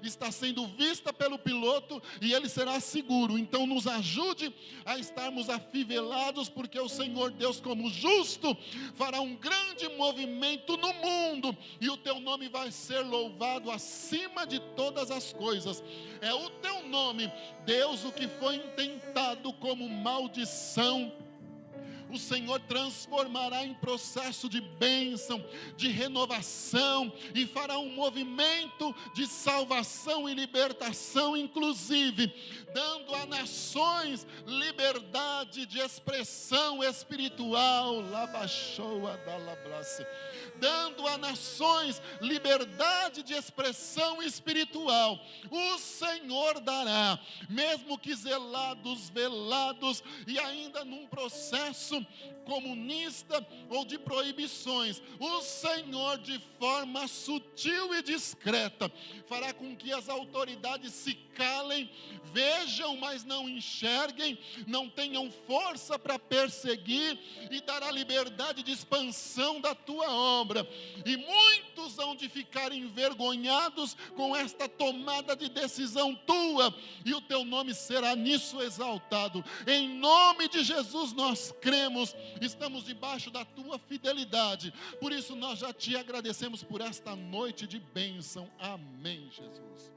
está sendo vista pelo piloto e ele será seguro. Então nos ajude a estarmos afivelados, porque o Senhor Deus, como justo, fará um grande movimento no mundo e o teu nome vai ser louvado acima de todas as coisas. É o teu nome, Deus, o que foi intentado como maldição, o Senhor transformará em processo de bênção, de renovação, e fará um movimento de salvação e libertação, inclusive dando a nações liberdade de expressão espiritual, dando a nações liberdade de expressão espiritual. O Senhor dará, mesmo que zelados, velados, e ainda num processo comunista ou de proibições, o Senhor, de forma sutil e discreta, fará com que as autoridades se calem, vejam, mas não enxerguem, não tenham força para perseguir, e dará liberdade de expansão da tua obra, e muitos hão de ficar envergonhados com esta tomada de decisão tua, e o teu nome será nisso exaltado. Em nome de Jesus nós cremos, estamos debaixo da tua fidelidade, por isso nós já te agradecemos por esta noite de bênção. Amém, Jesus.